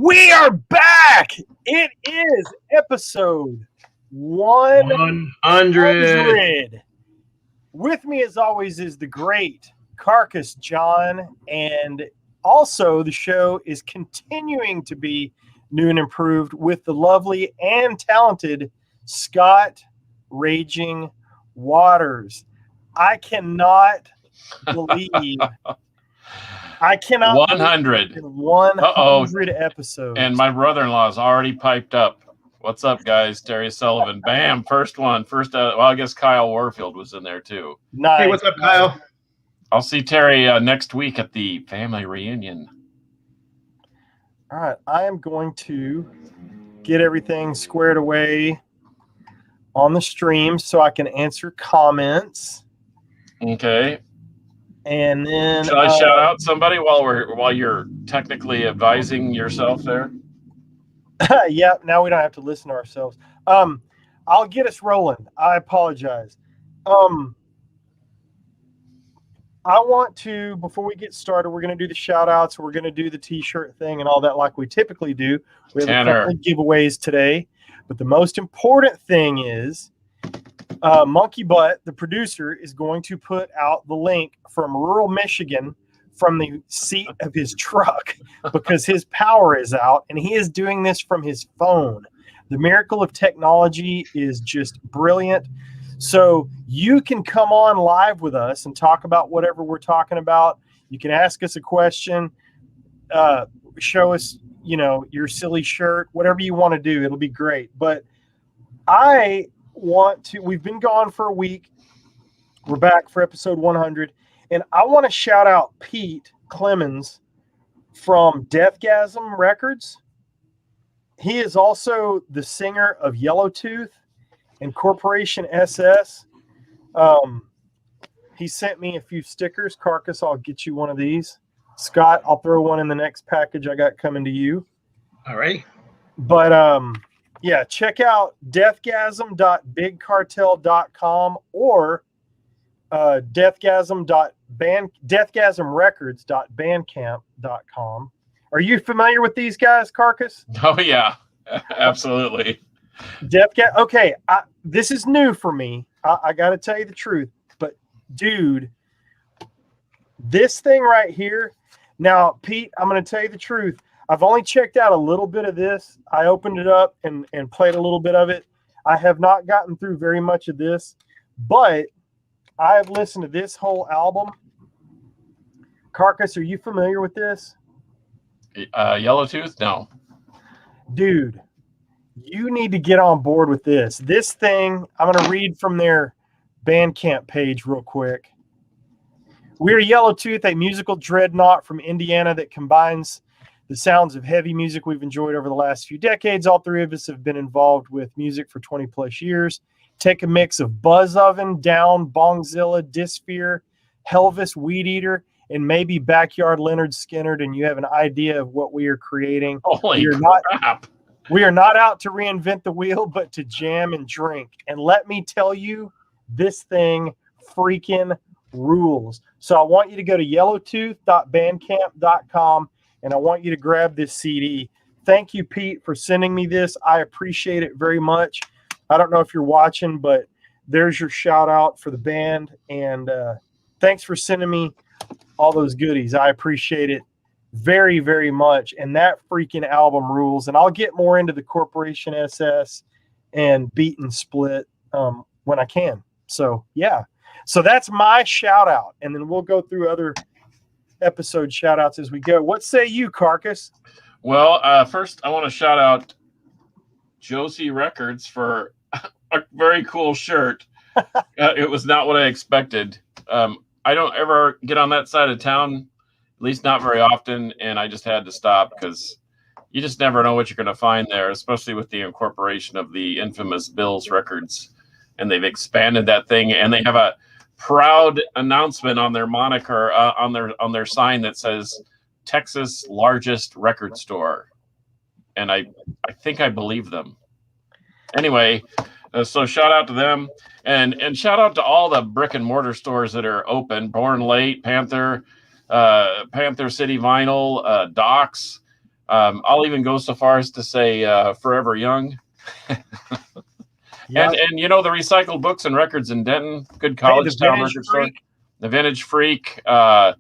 We are back. It is episode 100. With me, as always, is the great Carcass John. And also, the show is continuing to be new and improved with the lovely and talented Scott Raging Waters. I cannot believe... 100. 100 episodes. And my brother-in-law's already piped up. What's up, guys? Terry Sullivan. Bam. First one. Well, I guess Kyle Warfield was in there, too. Nice. Hey, what's up, Kyle? I'll see Terry next week at the family reunion. All right. I am going to get everything squared away on the stream so I can answer comments. Okay. And then should I shout out somebody while you're technically advising yourself there? Yeah, now we don't have to listen to ourselves. I'll get us rolling. I apologize. I want to, before we get started, we're going to do the shout outs. We're going to do the t-shirt thing and all that like we typically do. We have a couple of giveaways today. But the most important thing is Monkey Butt, the producer, is going to put out the link from rural Michigan from the seat of his truck because his power is out, and he is doing this from his phone. The miracle of technology is just brilliant. So you can come on live with us and talk about whatever we're talking about. You can ask us a question, show us, your silly shirt, whatever you want to do. It'll be great. But we've been gone for a week. We're back for episode 100. And I want to shout out Pete Clemens from Deathgasm Records. He is also the singer of Yellowtooth and Corporation SS. He sent me a few stickers. Carcass, I'll get you one of these. Scott, I'll throw one in the next package I got coming to you. All right. But yeah, check out deathgasm.bigcartel.com or deathgasmrecords.bandcamp.com. Are you familiar with these guys, Carcass? Oh, yeah. Absolutely. Okay, this is new for me. I got to tell you the truth. But, dude, this thing right here. Now, Pete, I'm going to tell you the truth. I've only checked out a little bit of this. I opened it up and played a little bit of it. I have not gotten through very much of this, but I have listened to this whole album. Carcass, are you familiar with this? Yellowtooth? No. Dude, you need to get on board with this. This thing, I'm going to read from their Bandcamp page real quick. We're Yellowtooth, a musical dreadnought from Indiana that combines the sounds of heavy music we've enjoyed over the last few decades. All three of us have been involved with music for 20 plus years. Take a mix of Buzz Oven, Down, Bongzilla, Dysphere, Helvis, Weed Eater, and maybe Backyard Leonard Skinner, and you have an idea of what we are creating. Holy crap. We are not out to reinvent the wheel, but to jam and drink. And let me tell you, this thing freaking rules. So I want you to go to yellowtooth.bandcamp.com and I want you to grab this CD. Thank you, Pete, for sending me this. I appreciate it very much. I don't know if you're watching, but there's your shout out for the band. And thanks for sending me all those goodies. I appreciate it very, very much. And that freaking album rules. And I'll get more into the Corporation SS and Beat and Split when I can. So, yeah. So that's my shout out. And then we'll go through other episode shout outs as we go. What say you, Carcass? Well, first I want to shout out Josie Records for a very cool shirt. It was not what I expected. I don't ever get on that side of town, at least not very often, and I just had to stop because you just never know what you're going to find there, especially with the incorporation of the infamous Bills Records. And they've expanded that thing, and they have a proud announcement on their moniker, on their sign that says Texas largest record store. And I think I believe them. Anyway, so shout out to them, and shout out to all the brick and mortar stores that are open. Born Late, Panther City Vinyl, Docs, I'll even go so far as to say Forever Young. Yep. And you know, the Recycled Books and Records in Denton, good college town record store. The Vintage Freak. What's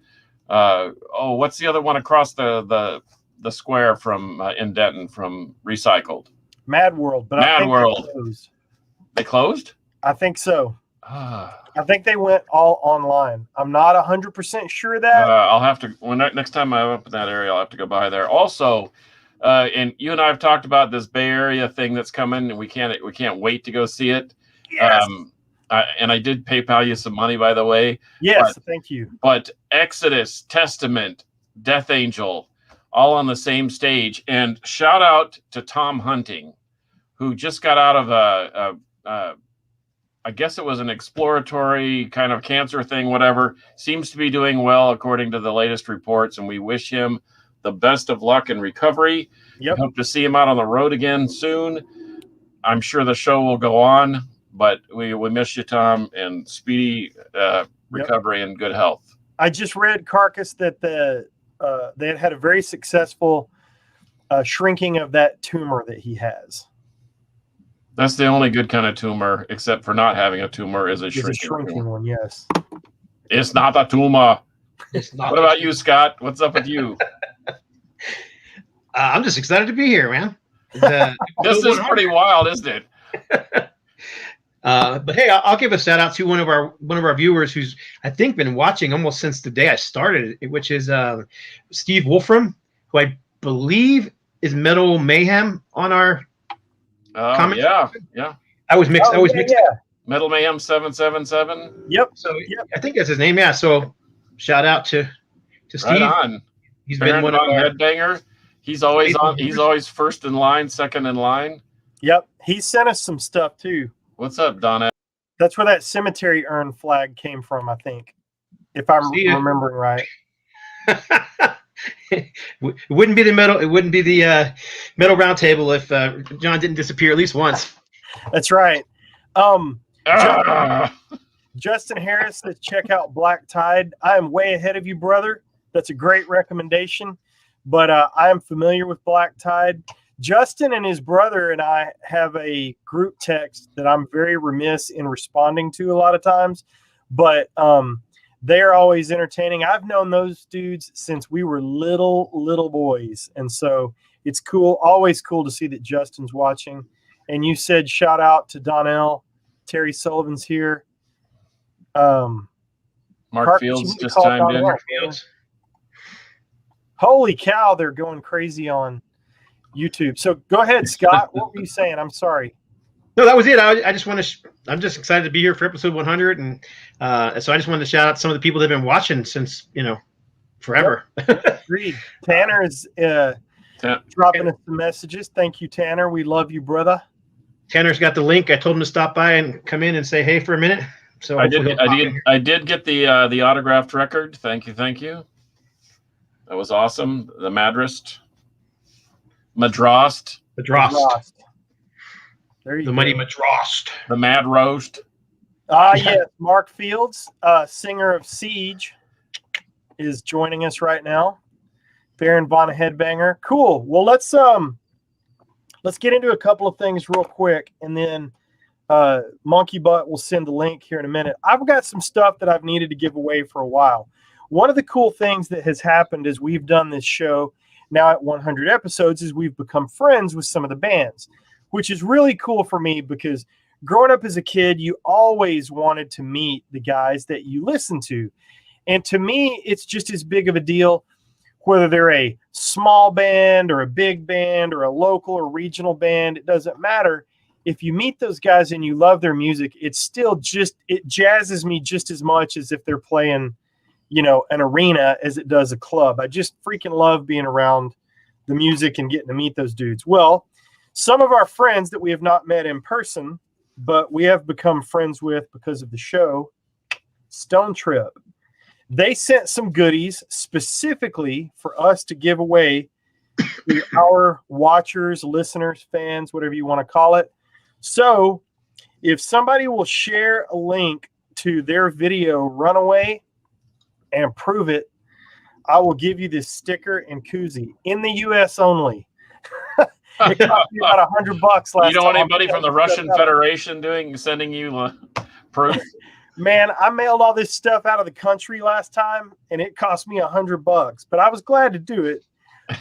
the other one across the square from in Denton from Recycled? Mad World. But Mad I think World. They closed? I think so. I think they went all online. I'm not 100% sure of that. I'll have to, next time I'm up in that area, I'll have to go by there. Also, and you and I have talked about this Bay Area thing that's coming, and we can't wait to go see it. Yes. And I did PayPal you some money, by the way. Yes, thank you. But Exodus, Testament, Death Angel, all on the same stage. And shout out to Tom Hunting, who just got out of I guess it was an exploratory kind of cancer thing, whatever. Seems to be doing well according to the latest reports, and we wish him the best of luck in recovery. Yep. Hope to see him out on the road again soon. I'm sure the show will go on, but we miss you, Tom, and speedy recovery and good health. I just read Carcass that they had a very successful shrinking of that tumor that he has. That's the only good kind of tumor, except for not having a tumor, is a shrinking one. Yes. It's not a tumor. It's not. What about you, Scott? What's up with you? I'm just excited to be here, man. This is pretty wild, isn't it? But hey, I'll give a shout out to one of our viewers who's I think been watching almost since the day I started, which is Steve Wolfram, who I believe is Metal Mayhem on our. Comments. Yeah. I was mixed. Yeah. Metal Mayhem 777. Yep. So I think that's his name. Yeah. So shout out to Steve. Right on. He's been one of our headbanger. He's always on. He's always first in line, second in line. Yep. He sent us some stuff too. What's up, Donna? That's where that cemetery urn flag came from, I think, if I'm remembering right. It wouldn't be the metal. It wouldn't be the metal round table if John didn't disappear at least once. That's right. Justin Harris says, check out Black Tide. I am way ahead of you, brother. That's a great recommendation. But I am familiar with Black Tide. Justin and his brother and I have a group text that I'm very remiss in responding to a lot of times. But they're always entertaining. I've known those dudes since we were little boys. And so it's cool, always cool to see that Justin's watching. And you said shout out to Donnell. Terry Sullivan's here. Mark Fields just chimed in. Holy cow, they're going crazy on YouTube. So go ahead, Scott. What were you saying? I'm sorry. No, that was it. I just want to. I'm just excited to be here for episode 100, and so I just wanted to shout out some of the people that have been watching since forever. Agreed. Tanner is dropping us some messages. Thank you, Tanner. We love you, brother. Tanner's got the link. I told him to stop by and come in and say hey for a minute. So I did get the autographed record. Thank you. That was awesome. The Madrost. There you the go. mighty Madrost. The Mad Roast. Yes. Mark Fields, singer of Siege, is joining us right now. Baron Von Headbanger. Cool. Well, let's get into a couple of things real quick, and then Monkey Butt will send the link here in a minute. I've got some stuff that I've needed to give away for a while. One of the cool things that has happened as we've done this show now at 100 episodes is we've become friends with some of the bands, which is really cool for me because growing up as a kid, you always wanted to meet the guys that you listen to. And to me, it's just as big of a deal whether they're a small band or a big band or a local or regional band. It doesn't matter. If you meet those guys and you love their music, it's still it jazzes me just as much as if they're playing, an arena as it does a club. I just freaking love being around the music and getting to meet those dudes. Well, some of our friends that we have not met in person, but we have become friends with because of the show, Stone Trip. They sent some goodies specifically for us to give away to our watchers, listeners, fans, whatever you want to call it. So if somebody will share a link to their video Runaway and prove it, I will give you this sticker and koozie in the U.S. only. It cost me about $100 last time. You don't want anybody from the Russian Federation sending you proof? Man, I mailed all this stuff out of the country last time, and it cost me $100. But I was glad to do it.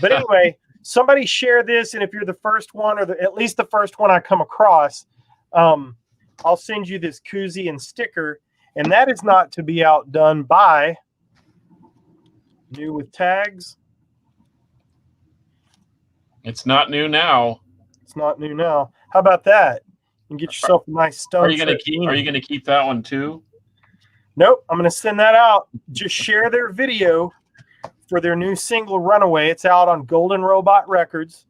But anyway, somebody share this, and if you're the first one, or at least the first one I come across, I'll send you this koozie and sticker. And that is not to be outdone by New with Tags. It's not new now. It's not new now. How about that? You can get yourself a nice stone. Are you going to keep that one too? Nope. I'm going to send that out. Just share their video for their new single Runaway. It's out on Golden Robot Records.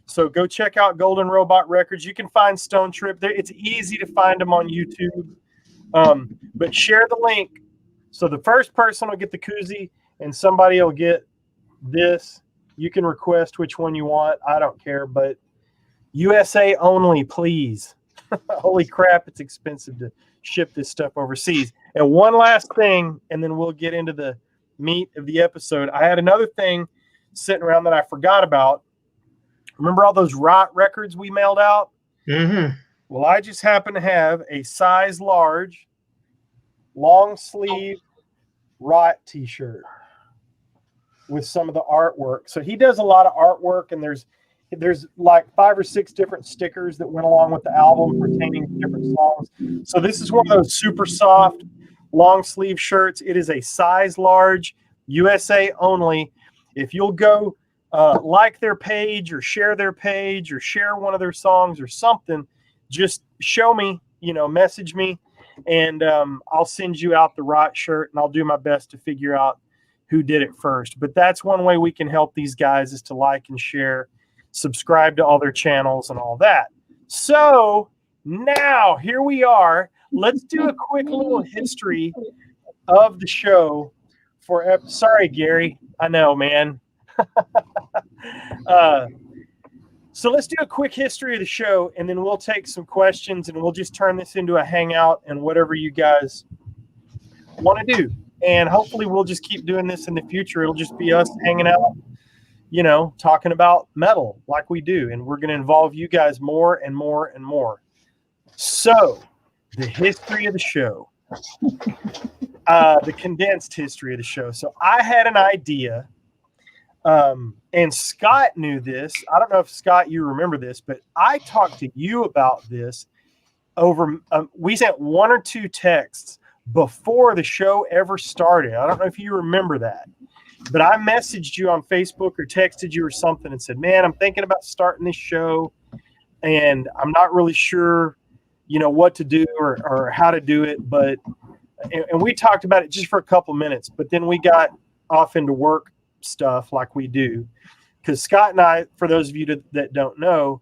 So go check out Golden Robot Records. You can find Stone Trip there. It's easy to find them on YouTube. But share the link. So the first person will get the koozie and somebody will get this. You can request which one you want. I don't care, but USA only, please. Holy crap, it's expensive to ship this stuff overseas. And one last thing, and then we'll get into the meat of the episode. I had another thing sitting around that I forgot about. Remember all those Rot records we mailed out? Mm-hmm. Well, I just happen to have a size large, long sleeve Rot t-shirt with some of the artwork. So he does a lot of artwork, and there's like 5 or 6 different stickers that went along with the album pertaining to different songs. So this is one of those super soft long sleeve shirts. It is a size large, USA only. If you'll go like their page or share one of their songs or something, just show me, message me, and I'll send you out the Rot shirt, and I'll do my best to figure out who did it first. But that's one way we can help these guys, is to like and share, subscribe to all their channels and all that. So now here we are. Let's do a quick little history of the show sorry, Gary. I know, man. So let's do a quick history of the show, and then we'll take some questions, and we'll just turn this into a hangout and whatever you guys want to do. And hopefully we'll just keep doing this in the future. It'll just be us hanging out, talking about metal like we do. And we're going to involve you guys more and more and more. So the history of the show, the condensed history of the show. So I had an idea, and Scott knew this. I don't know if, Scott, you remember this, but I talked to you about this over, we sent 1 or 2 texts before the show ever started. I don't know if you remember that, but I messaged you on Facebook or texted you or something and said, man, I'm thinking about starting this show, and I'm not really sure, what to do or how to do it. But, and we talked about it just for a couple minutes, but then we got off into work stuff like we do. Because Scott and I, for those of you that don't know,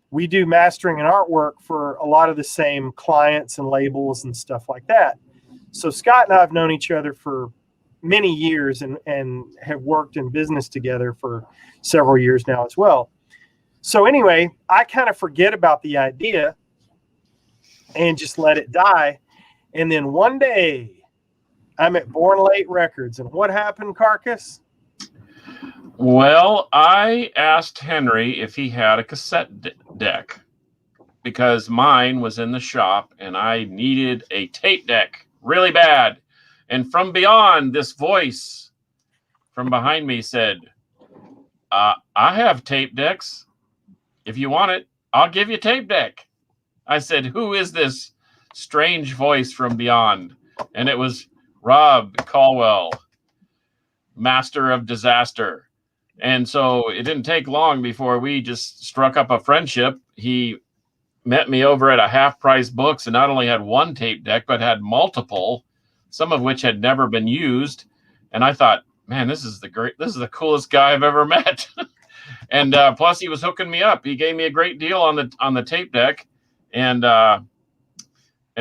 we do mastering and artwork for a lot of the same clients and labels and stuff like that. So Scott and I have known each other for many years and have worked in business together for several years now as well. So anyway, I kind of forget about the idea and just let it die. And then one day I'm at Born Late Records, and what happened, Carcass? Well, I asked Henry if he had a cassette deck, because mine was in the shop and I needed a tape deck really bad. And from beyond, this voice from behind me said, I have tape decks. If you want it, I'll give you a tape deck. I said, who is this strange voice from beyond? And it was Rob Caldwell, Master of Disaster. And so it didn't take long before we just struck up a friendship. He met me over at a Half Price Books, and not only had one tape deck, but had multiple, some of which had never been used. And I thought, man, this is the coolest guy I've ever met. And plus he was hooking me up. He gave me a great deal on the tape deck. And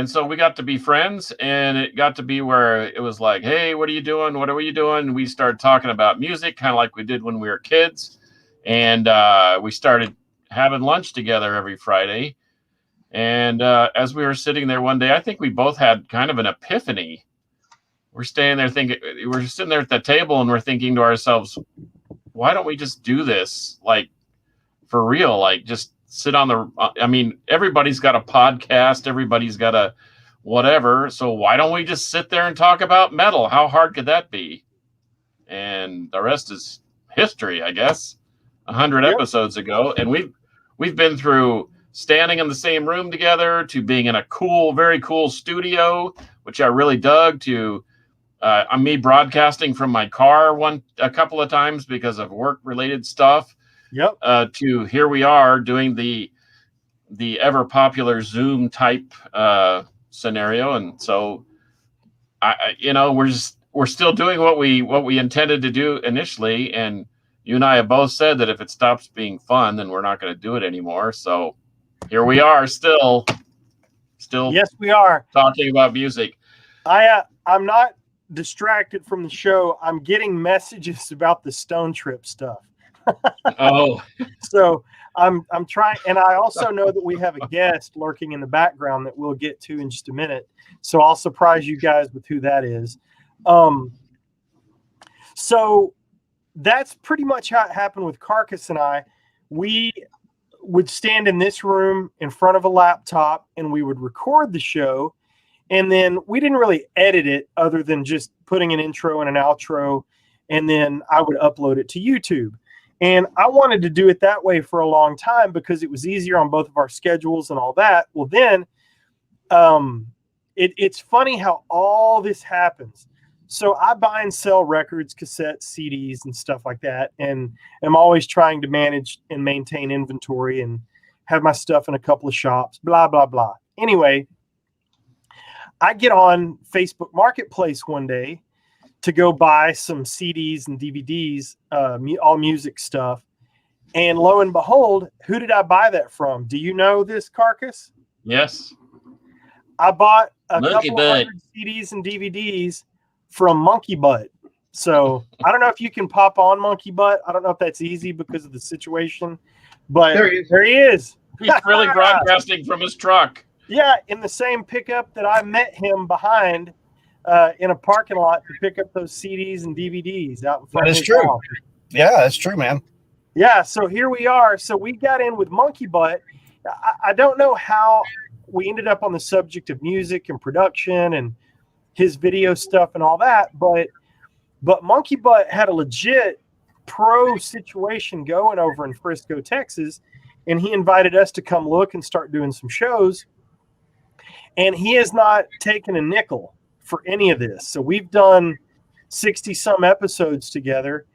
so we got to be friends, and it got to be where it was like, hey, what are you doing? What are you doing? And we started talking about music, kind of like we did when we were kids. And we started having lunch together every Friday. And as we were sitting there one day, I think we both had kind of an epiphany we're staying there thinking, we're sitting there at the table and we're thinking to ourselves, why don't we just do this? Like, for real, like just sit on the, I mean, everybody's got a podcast, everybody's got a whatever. So why don't we just sit there and talk about metal? How hard could that be? And the rest is history, I guess. 100 episodes ago. And we've been through standing in the same room together, to being in a cool, very cool studio, which I really dug, to me broadcasting from my car a couple of times because of work related stuff. Yep. To here we are doing the ever popular Zoom type scenario. And so we're still doing what we intended to do initially. And you and I have both said that if it stops being fun, then we're not going to do it anymore. So here we are, still. Yes, we are talking about music. I'm not distracted from the show. I'm getting messages about the Stone Trip stuff. Oh, so I'm trying, and I also know that we have a guest lurking in the background that we'll get to in just a minute. So I'll surprise you guys with who that is. So that's pretty much how it happened with Carcass and I. We would stand in this room in front of a laptop and we would record the show. And then we didn't really edit it other than just putting an intro and an outro. And then I would upload it to YouTube. And I wanted to do it that way for a long time because it was easier on both of our schedules and all that. Well, then it's funny how all this happens. So I buy and sell records, cassettes, CDs, and stuff like that. And I'm always trying to manage and maintain inventory and have my stuff in a couple of shops, blah, blah, blah. Anyway, I get on Facebook Marketplace one day to go buy some CDs and DVDs, all music stuff. And lo and behold, who did I buy that from? Do you know this, Carcass? Yes. I bought a Monkey couple of hundred CDs and DVDs from Monkey Butt. So I don't know if you can pop on Monkey Butt. I don't know if that's easy because of the situation, but there he is. He's really broadcasting from his truck. Yeah, in the same pickup that I met him behind in a parking lot to pick up those CDs and DVDs out in front of his true. house. Yeah, that's true, man. Yeah, so here we are. So we got in with Monkey Butt. I don't know how we ended up on the subject of music and production and his video stuff and all that, but Monkey Butt had a legit pro situation going over in Frisco, Texas, and he invited us to come look and start doing some shows. And he has not taken a nickel for any of this. So we've done 60 some episodes together,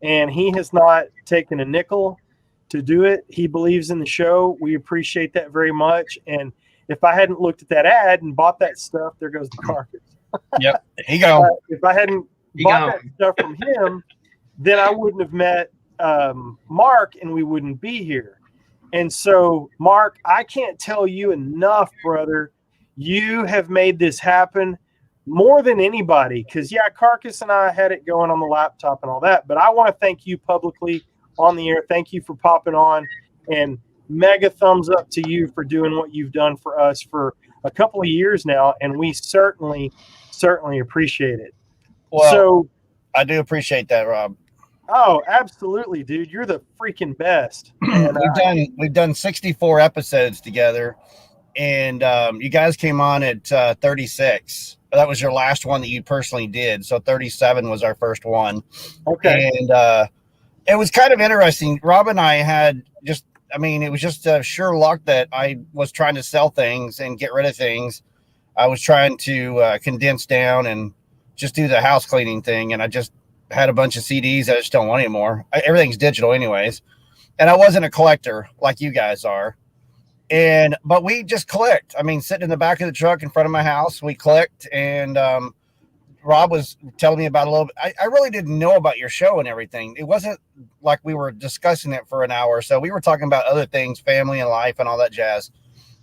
and he has not taken a nickel to do it. He believes in the show. We appreciate that very much. And if I hadn't looked at that ad and bought that stuff, there goes the Carcass. Yep. He go. If I hadn't bought that stuff from him, then I wouldn't have met Mark and we wouldn't be here. And so, Mark, I can't tell you enough, brother. You have made this happen more than anybody. Because, yeah, Carcass and I had it going on the laptop and all that. But I want to thank you publicly on the air. Thank you for popping on. And mega thumbs up to you for doing what you've done for us for a couple of years now. And we certainly appreciate it. Well, so I do appreciate that, Rob. Oh, absolutely, dude. You're the freaking best. And, we've done 64 episodes together, and you guys came on at 36. That was your last one that you personally did. So 37 was our first one. Okay. And it was kind of interesting. Rob and I had it was just sure luck that I was trying to sell things and get rid of things. I was trying to condense down and just do the house cleaning thing. And I just had a bunch of CDs that I just don't want anymore. Everything's digital anyways. And I wasn't a collector like you guys are. But we just clicked. I mean, sitting in the back of the truck in front of my house, we clicked. And Rob was telling me about a little bit. I really didn't know about your show and everything. It wasn't like we were discussing it for an hour or so. We were talking about other things, family and life and all that jazz.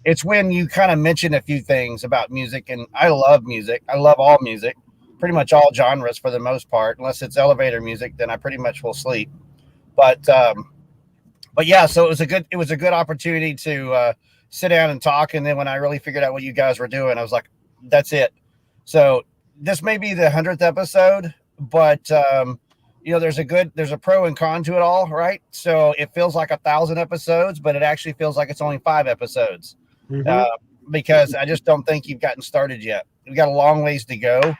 It's when you kind of mentioned a few things about music. And I love music. I love all music. Pretty much all genres for the most part, unless it's elevator music, then I pretty much will sleep. But yeah, so it was a good opportunity to sit down and talk. And then when I really figured out what you guys were doing, I was like, that's it. So this may be the 100th episode, but there's a pro and con to it all, right? So it feels like 1,000 episodes, but it actually feels like it's only 5 episodes. Because I just don't think you've gotten started yet. We've got a long ways to go.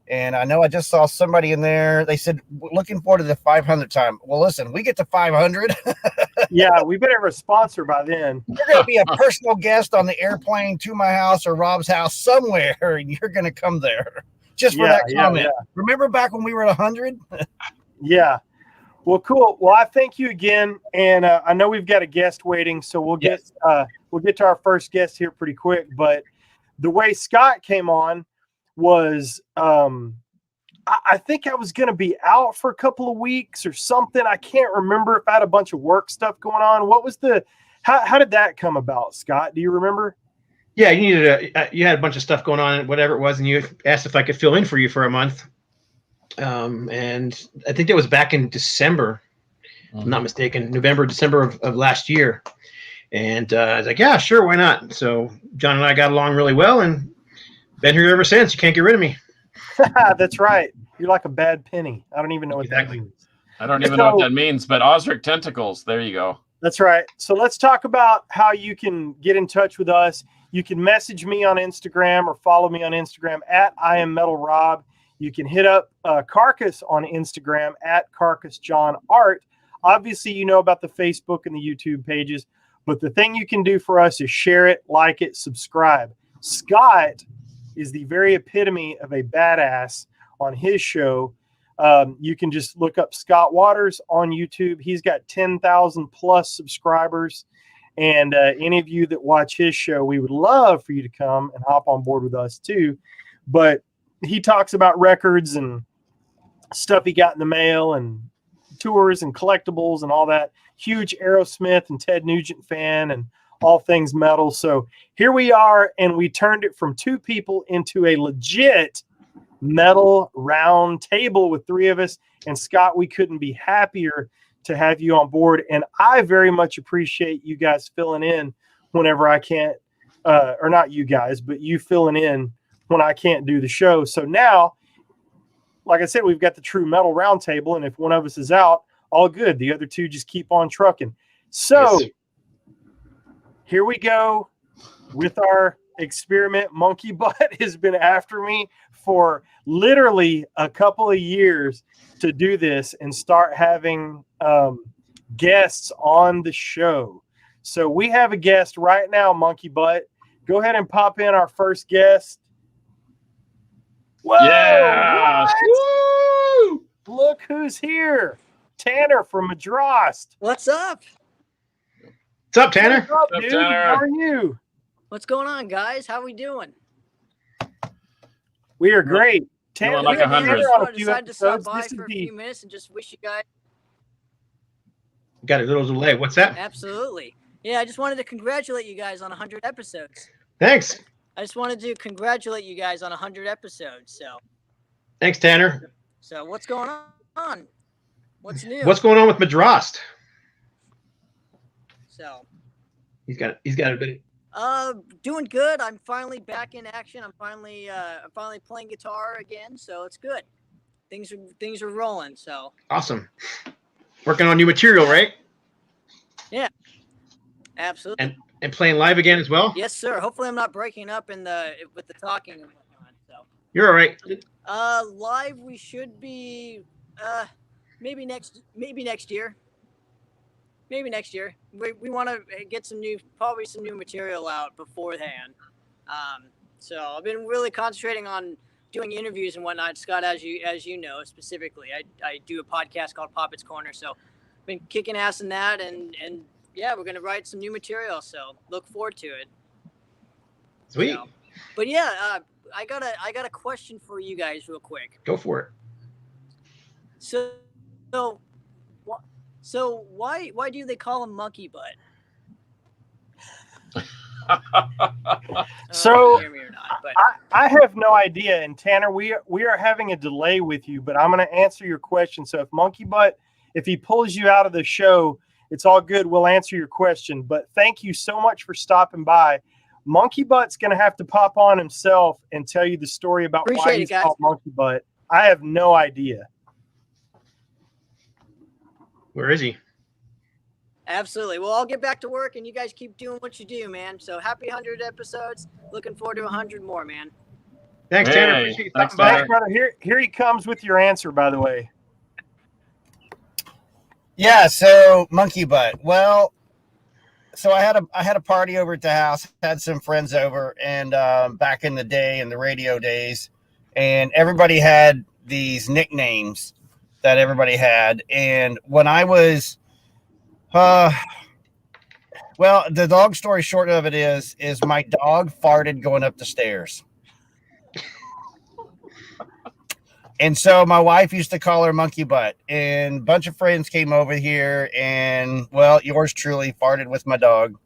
And I know I just saw somebody in there. They said, looking forward to the 500th time. Well, listen, we get to 500. Yeah, we better have a sponsor by then. You're going to be a personal guest on the airplane to my house or Rob's house somewhere, and you're going to come there just for that comment. Yeah. Remember back when we were at 100? Yeah. Well, cool. Well, I thank you again, and I know we've got a guest waiting, so we'll get to our first guest here pretty quick. But the way Scott came on was, I think I was going to be out for a couple of weeks or something. I can't remember if I had a bunch of work stuff going on. What was how did that come about, Scott? Do you remember? Yeah, you had a bunch of stuff going on, whatever it was, and you asked if I could fill in for you for a month. And I think that was back in December, if I'm not mistaken, November, December of last year. And I was like, yeah, sure, why not? So John and I got along really well and been here ever since. You can't get rid of me. That's right. You're like a bad penny. I don't even know what that means. I don't even know what that means, but Osric Tentacles, there you go. That's right. So let's talk about how you can get in touch with us. You can message me on Instagram or follow me on Instagram at IamMetalRob. You can hit up Carcass on Instagram at CarcassJohnArt. Obviously, you know about the Facebook and the YouTube pages, but the thing you can do for us is share it, like it, subscribe. Scott is the very epitome of a badass on his show. You can just look up Scott Waters on YouTube. He's got 10,000 plus subscribers. And any of you that watch his show, we would love for you to come and hop on board with us too. But he talks about records and stuff he got in the mail and tours and collectibles and all that. Huge Aerosmith and Ted Nugent fan and all things metal. So here we are, and we turned it from 2 people into a legit metal round table with 3 of us. And Scott, we couldn't be happier to have you on board. And I very much appreciate you guys filling in whenever I can't, or not you guys, but you filling in when I can't do the show. So now, like I said, we've got the true metal round table, and if one of us is out, all good. The other 2 just keep on trucking. So here we go with our experiment. Monkey Butt has been after me for literally a couple of years to do this and start having guests on the show. So we have a guest right now, Monkey Butt. Go ahead and pop in our first guest. Whoa! Yeah! Woo! Look who's here. Tanner from Madrost. What's up? What's up, Tanner? What's up, dude? Tanner? How are you? What's going on, guys? How we doing? We are great. Tanner, Feeling like we have 100. Tanner on a I few decided to stop episodes. by This is for a the few minutes and just wish you guys Got a little delay. What's that? absolutely. Yeah, I just wanted to congratulate you guys on 100 episodes. Thanks. I just wanted to congratulate you guys on 100 episodes. Thanks, Tanner. So what's going on? What's new? What's going on with Madrost? So He's got a bit. doing good. I'm finally back in action. I'm finally playing guitar again, so it's good. Things are rolling. So Awesome. Working on new material, right? absolutely. And playing live again as well. Yes, sir. Hopefully, I'm not breaking up with the talking and whatnot. So. You're all right. Live we should be maybe next year. Maybe next year. We want to get some new material out beforehand. So I've been really concentrating on doing interviews and whatnot, Scott, as you know specifically. I do a podcast called Poppet's Corner, so been kicking ass in that, and yeah, we're gonna write some new material. So look forward to it. Sweet. So, but yeah, I got a question for you guys real quick. Go for it. So why do they call him Monkey Butt? So hear me or not, but I have no idea. And Tanner, we are having a delay with you, but I'm going to answer your question. So if Monkey Butt, if he pulls you out of the show, it's all good. We'll answer your question. But thank you so much for stopping by. Monkey Butt's going to have to pop on himself and tell you the story about why Appreciate it, he's guys. called Monkey Butt. I have no idea. Where is he? Absolutely. Well, I'll get back to work, and you guys keep doing what you do, man. So happy 100 episodes. Looking forward to 100 more, man. Thanks, Hey, Tanner. Appreciate you thanks, stopping by. Tanner. Brother, here he comes with your answer, by the way. Yeah, so Monkey Butt. Well, so I had a party over at the house, had some friends over, and back in the day, in the radio days, and everybody had these nicknames that everybody had. And when I was, well, the long story short of it is my dog farted going up the stairs. And so my wife used to call her Monkey Butt, and a bunch of friends came over here, and well, yours truly farted with my dog,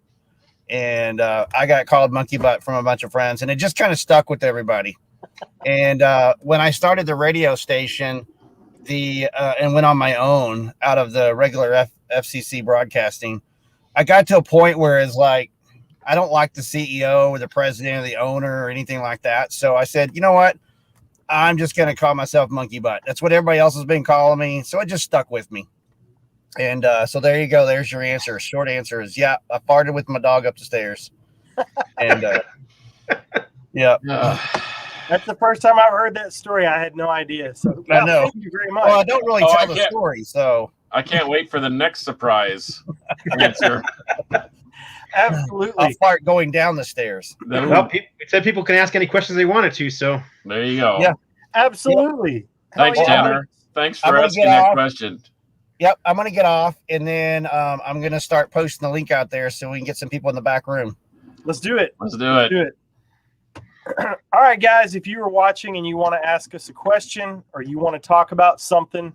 and I got called Monkey Butt from a bunch of friends, and it just kind of stuck with everybody. And when I started the radio station, and went on my own out of the regular FCC broadcasting, I got to a point where it's like, I don't like the CEO or the president or the owner or anything like that. So I said, you know what? I'm just going to call myself Monkey Butt. That's what everybody else has been calling me. So it just stuck with me. And so there you go. There's your answer. Short answer is, yeah, I farted with my dog up the stairs. And yeah. That's the first time I've heard that story. I had no idea. So I know. Thank you very much. Well, I don't really Oh, tell the story. So I can't wait for the next surprise answer. Absolutely. I'll fart going down the stairs. Well, it said people can ask any questions they wanted to. So There you go. Yeah. Absolutely. Thanks, Hell yeah. Tanner. Thanks I'm for gonna asking get that off. question. Yep, I'm going to get off, and then I'm going to start posting the link out there so we can get some people in the back room. Let's do it. Let's do it. Do it. All right, guys, if you are watching and you want to ask us a question or you want to talk about something,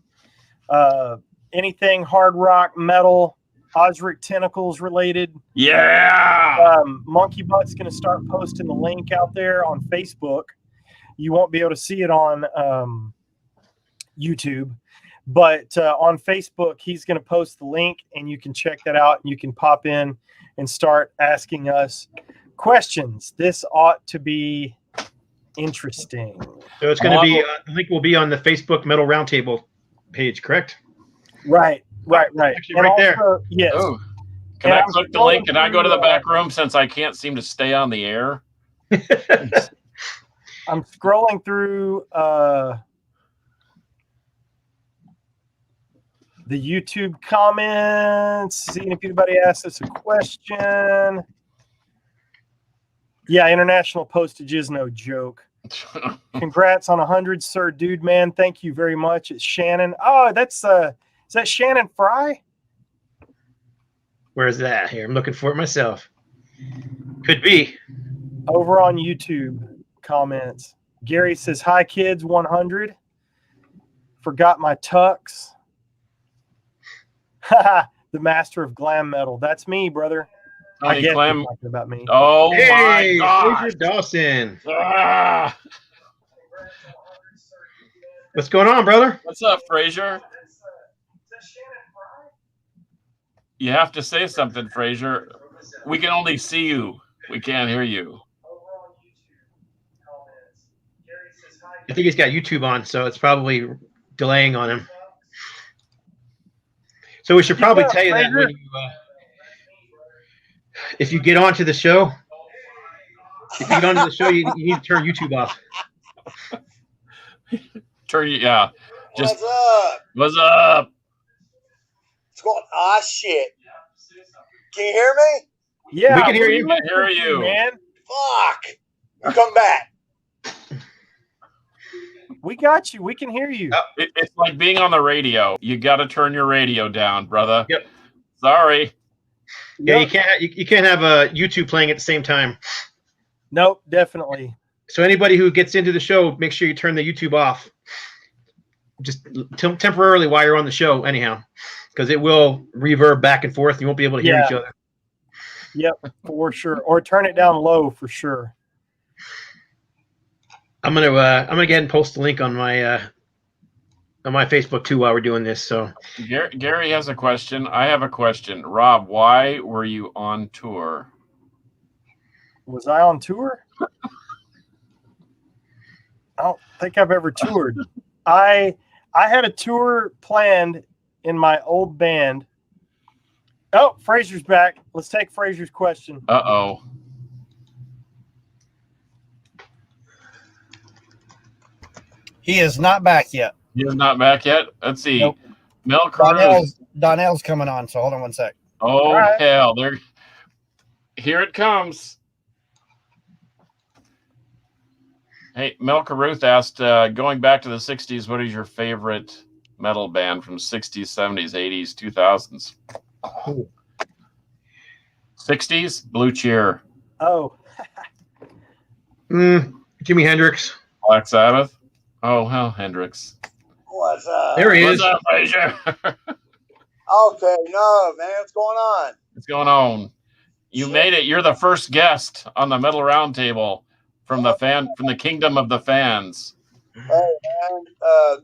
anything hard rock, metal, Osric Tentacles related, Yeah. Monkey Butt's going to start posting the link out there on Facebook. You won't be able to see it on YouTube, but on Facebook, he's going to post the link, and you can check that out. And you can pop in and start asking us questions. This ought to be interesting. it's going to be the link will be on the Facebook Metal Roundtable page, correct? Right. Actually, And right there. also, yes. Oh. Can I click the link? Can I go to the back room since I can't seem to stay on the air? I'm scrolling through the YouTube comments, seeing if anybody asks us a question. Yeah, international postage is no joke. Congrats on 100, sir, dude, man. Thank you very much. It's Shannon. Oh, that's is that Shannon Fry? Where's that? Here, I'm looking for it myself. Could be. Over on YouTube comments. Gary says, "Hi kids, 100. Forgot my tux." The master of glam metal. That's me, brother. I Hey, guess Clem. you're talking about me. Oh Hey, my God. Fraser Dawson. Ah. What's going on, brother? What's up, Fraser? You have to say something, Fraser. We can only see you. We can't hear you. I think he's got YouTube on, so it's probably delaying on him. So we should probably tell you that when you, if you get onto the show, you need to turn YouTube off. Yeah. Just What's up? what's up? What's going on? Ah, shit. Can you hear me? Yeah, We can hear you. listen We can hear to you. man. Fuck. You come back. We got you. We can hear you. It's like being on the radio. You got to turn your radio down, brother. Yep. Sorry. Yeah, you can't have a YouTube playing at the same time. Nope, definitely. So anybody who gets into the show, make sure you turn the YouTube off. Just temporarily while you're on the show, anyhow, because it will reverb back and forth. You won't be able to hear each other. Yep, for sure. Or turn it down low for sure. I'm gonna go ahead and post the link on my Facebook too while we're doing this. So Gary has a question. I have a question. Rob, why were you on tour? Was I on tour? I don't think I've ever toured. I had a tour planned in my old band. Oh, Fraser's back. Let's take Fraser's question. Uh-oh. He is not back yet. He's not back yet? Let's see. Nope. Mel Carruth. Donnell's coming on, so hold on one sec. Oh, right. hell. Here it comes. Hey, Mel Carruth asked, going back to the 60s, what is your favorite metal band from 60s, 70s, 80s, 2000s? 60s, Blue Cheer. Oh, Jimi Hendrix. Black Sabbath. Oh, hell, Hendrix. What's up? There he What's is. up, Fraser? Okay, no, man, what's going on? What's going on? You made it. You're the first guest on the Metal Roundtable from the Kingdom of the Fans. Hey, man,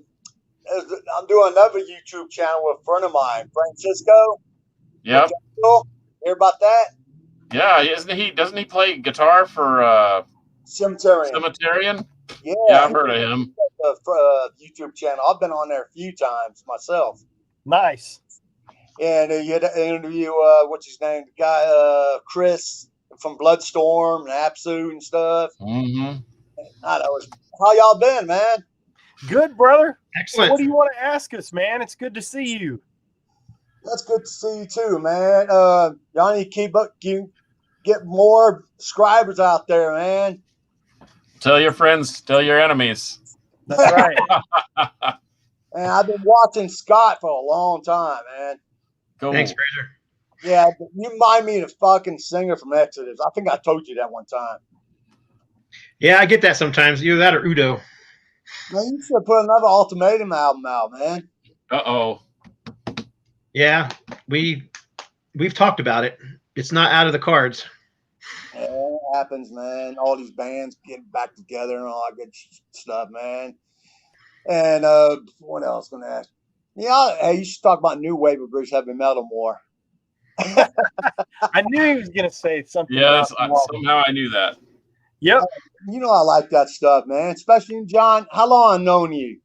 I'm doing another YouTube channel with a friend of mine, Francisco. Yep. Hear about that? Yeah, doesn't he play guitar for Cemetery. Cemeterian? Yeah, Yeah, I've heard of him. YouTube channel. I've been on there a few times myself. nice. And you had to interview what's his name, the guy Chris from Bloodstorm and Apsu and stuff. Mm-hmm. I know. How y'all been, man? Good, brother. So Excellent. what do you want to ask us, man? It's good to see you. That's good to see you too, man. Y'all need to keep up, get more subscribers out there, man. Tell your friends, tell your enemies. That's right. And I've been watching Scott for a long time, man. Go. Thanks, Fraser. Yeah, you remind me of the fucking singer from Exodus. I think I told you that one time. Yeah, I get that sometimes. Either that or Udo. Man, you should put another Ultimatum album out, man. Uh-oh. Yeah, we've talked about it. It's not out of the cards. Yeah, it happens, man. All these bands getting back together and all that good stuff, man. And what else gonna ask? Yeah, hey, you should talk about new wave of British heavy metal more. I knew he was going to say something. Yes, about Walden. somehow I knew that. Yep. You know I like that stuff, man. Especially John. How long I've known you?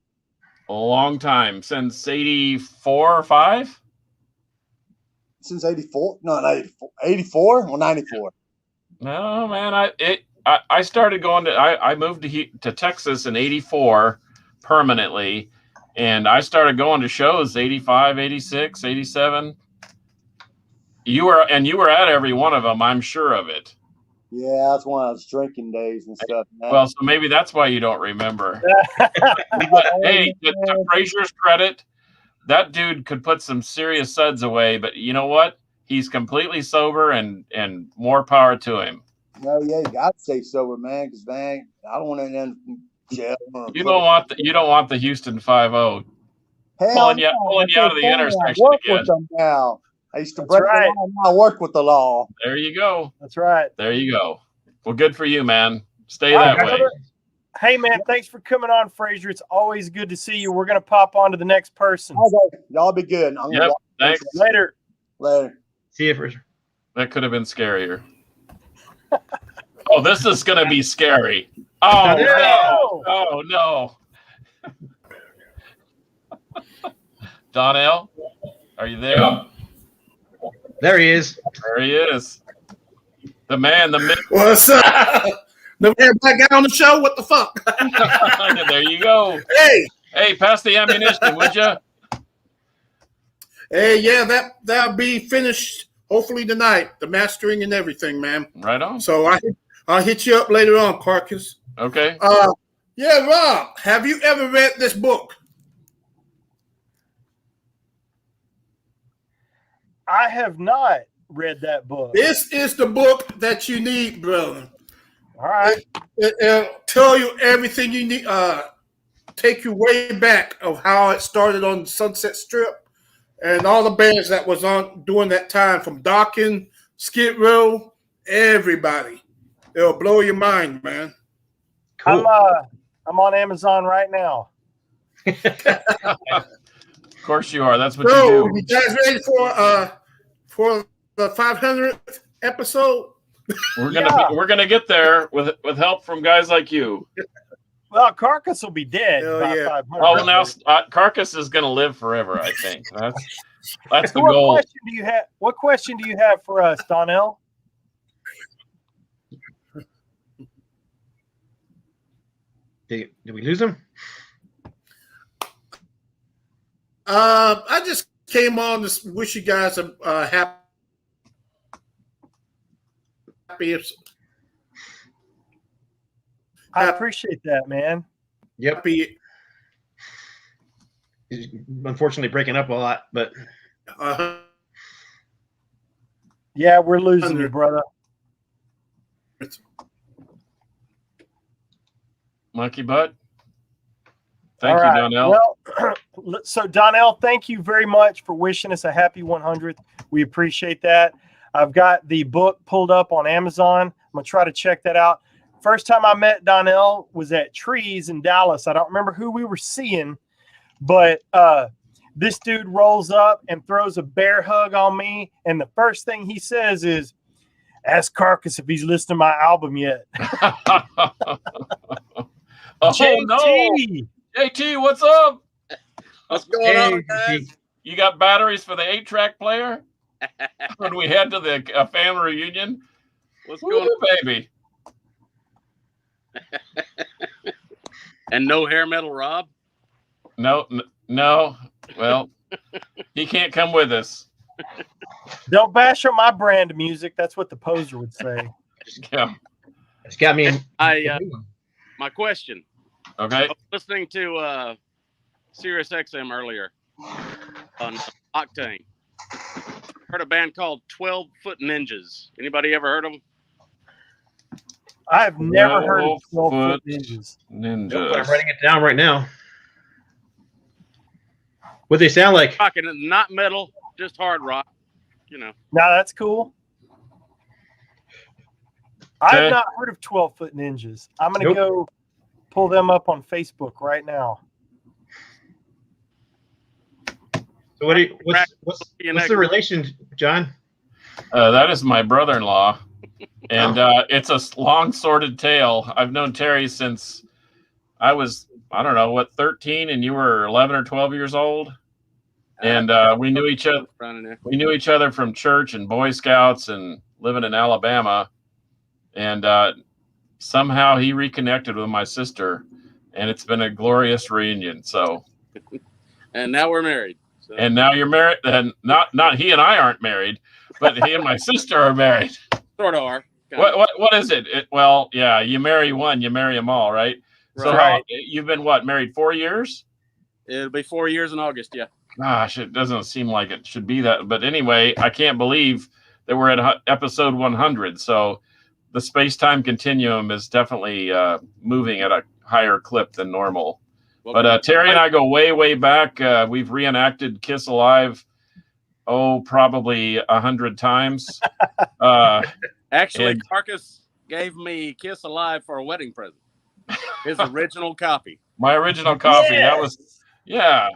A long time, since 84 or 5? Since 84? No, not 84. 84 or 94? No, man. I started going to. I moved to Texas in 84 permanently, and I started going to shows 85, 86, 87. You were at every one of them. I'm sure of it. Yeah, that's one of those drinking days and stuff, man. Well, so maybe that's why you don't remember. But hey, to Fraser's credit, that dude could put some serious suds away. But you know what? He's completely sober, and more power to him. No, yeah, you got to stay sober, man, because man, I don't want to end in jail. You don't want the Houston 5-0 pulling you out of the intersection I work again. with them now. I used to That's break right. the law. Now I work with the law. There you go. That's right. There you go. Well, good for you, man. Stay All that right, way. brother. Hey, man, thanks for coming on, Fraser. It's always good to see you. We're going to pop on to the next person. Okay, y'all be good. I'm gonna Yep. walk Thanks. Later. later. See you, Fraser. That could have been scarier. Oh, this is going to be scary. Oh, no. Oh, no. Donnell, are you there? Yeah. There he is. There he is. The man, the myth. What's up? The man black guy on the show? What the fuck? There you go. Hey, Pass the ammunition, would you? hey, yeah, that'll be finished hopefully tonight. The mastering and everything, man. Right on. So I'll hit you up later on, Carcass. Okay. Yeah, Rob, have you ever read this book? I have not read that book. This is the book that you need, brother. All right. It'll tell you everything you need. Take you way back of how it started on Sunset Strip and all the bands that was on during that time, from Dokken, Skid Row, everybody. It'll blow your mind, man. Cool. I'm on Amazon right now. Of course you are. That's what So, you you do. guys ready for the 500th episode? We're gonna get there with help from guys like you. Well, Carcass will be dead. Hell By yeah. 500. Oh, well, now Carcass is gonna live forever. I think that's the So goal. What question do you have for us, Donnell? Did we lose him? I just came on to wish you guys a happy. I appreciate that, man. Yep. Happy. He's unfortunately breaking up a lot, but Yeah, we're losing you, brother. Monkey butt. Thank All you, right. Donnell. Well, so Donnell, thank you very much for wishing us a happy 100th. We appreciate that. I've got the book pulled up on Amazon. I'm gonna try to check that out. First time I met Donnell was at Trees in Dallas. I don't remember who we were seeing, but this dude rolls up and throws a bear hug on me, and the first thing he says is, "Ask Carcass if he's listened to my album yet." Oh JT! no, JT, what's up? What's going on, guys? You got batteries for the 8-track player? When we head to the family reunion, What's going on, baby? And no hair metal, Rob? No. Well, he can't come with us. Don't bash on my brand of music. That's what the poser would say. Yeah. it's got me in. My question. Okay. I was listening to Sirius XM earlier on Octane. Heard a band called 12 Foot Ninjas. Anybody ever heard of them? I've never heard of 12 Foot Ninjas. Nope, I'm writing it down right now. What they sound like? Rocking, not metal, just hard rock. You know. Now that's cool. I've not heard of 12 Foot Ninjas. I'm going to go pull them up on Facebook right now. So what's the relation, John? That is my brother-in-law, and it's a long, sordid tale. I've known Terry since I was, 13, and you were 11 or 12 years old, and we knew each other. We knew each other from church and Boy Scouts and living in Alabama, and somehow he reconnected with my sister, and it's been a glorious reunion. So, and now we're married. So. And now you're married, and not he and I aren't married, but he and my sister are married. Sort of are. What is it? Well, yeah, you marry one, you marry them all, right? So you've been married 4 years? It'll be 4 years in August, yeah. Gosh, it doesn't seem like it should be that. But anyway, I can't believe that we're at episode 100. So the space-time continuum is definitely moving at a higher clip than normal. Well, but Terry and I go way, way back. We've reenacted Kiss Alive, probably 100 times. Actually, Carcass gave me Kiss Alive for a wedding present. His original copy. My original copy. Yes! That was, yeah.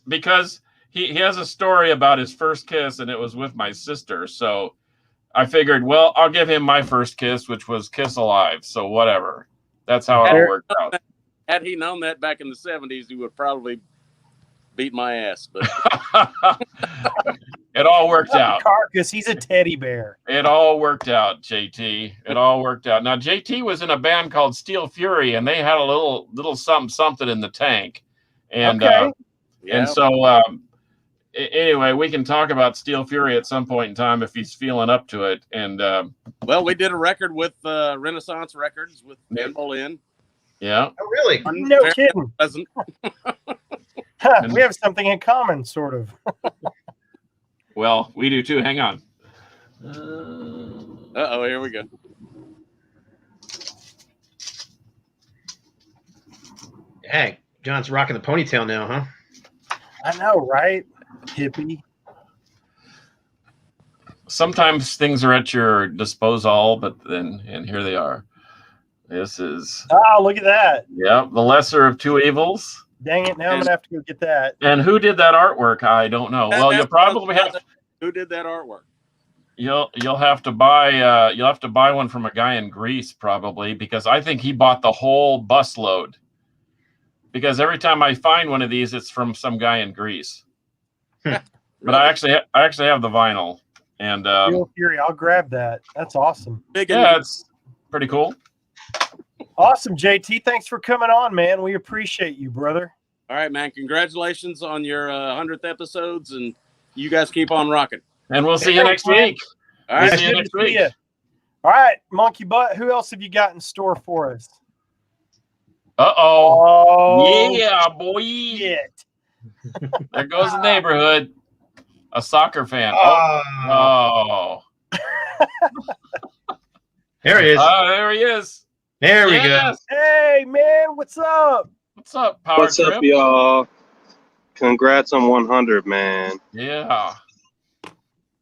Because he has a story about his first kiss, and it was with my sister. So I figured, well, I'll give him my first kiss, which was Kiss Alive. So whatever. That's how it all worked out. Had he known that back in the 70s, he would probably beat my ass. But it all worked out. Carcass, he's a teddy bear. It all worked out, JT. It all worked out. Now, JT was in a band called Steel Fury, and they had a little something in the tank. And and so anyway, we can talk about Steel Fury at some point in time if he's feeling up to it. And well, we did a record with Renaissance Records with Dan Bolin. Yeah. Oh, really? No kidding. We have something in common, sort of. Well, we do too. Hang on. Uh-oh, here we go. Hey, John's rocking the ponytail now, huh? I know, right? Hippie. Sometimes things are at your disposal, and here they are. This is. Oh, look at that. Yeah, the lesser of two evils. Dang it, now I'm going to have to go get that. And who did that artwork? I don't know. Well, you'll probably have. Who did that artwork? You'll have to buy one from a guy in Greece probably, because I think he bought the whole bus load. Because every time I find one of these, it's from some guy in Greece. But I actually have the vinyl, and Steel Fury, I'll grab that. That's awesome. yeah, it's pretty cool. Awesome, JT. Thanks for coming on, man. We appreciate you, brother. All right, man. Congratulations on your 100th episodes, and you guys keep on rocking. And we'll see you next week. All right. We'll see you next week. All right, Monkey Butt. Who else have you got in store for us? Oh, yeah, boy. Shit. There goes the neighborhood. A soccer fan. Oh. There he is. Oh, there he is. There we Yes. Hey, man, what's up? What's up, Power What's Trip? up, y'all? Congrats on 100, man. Yeah.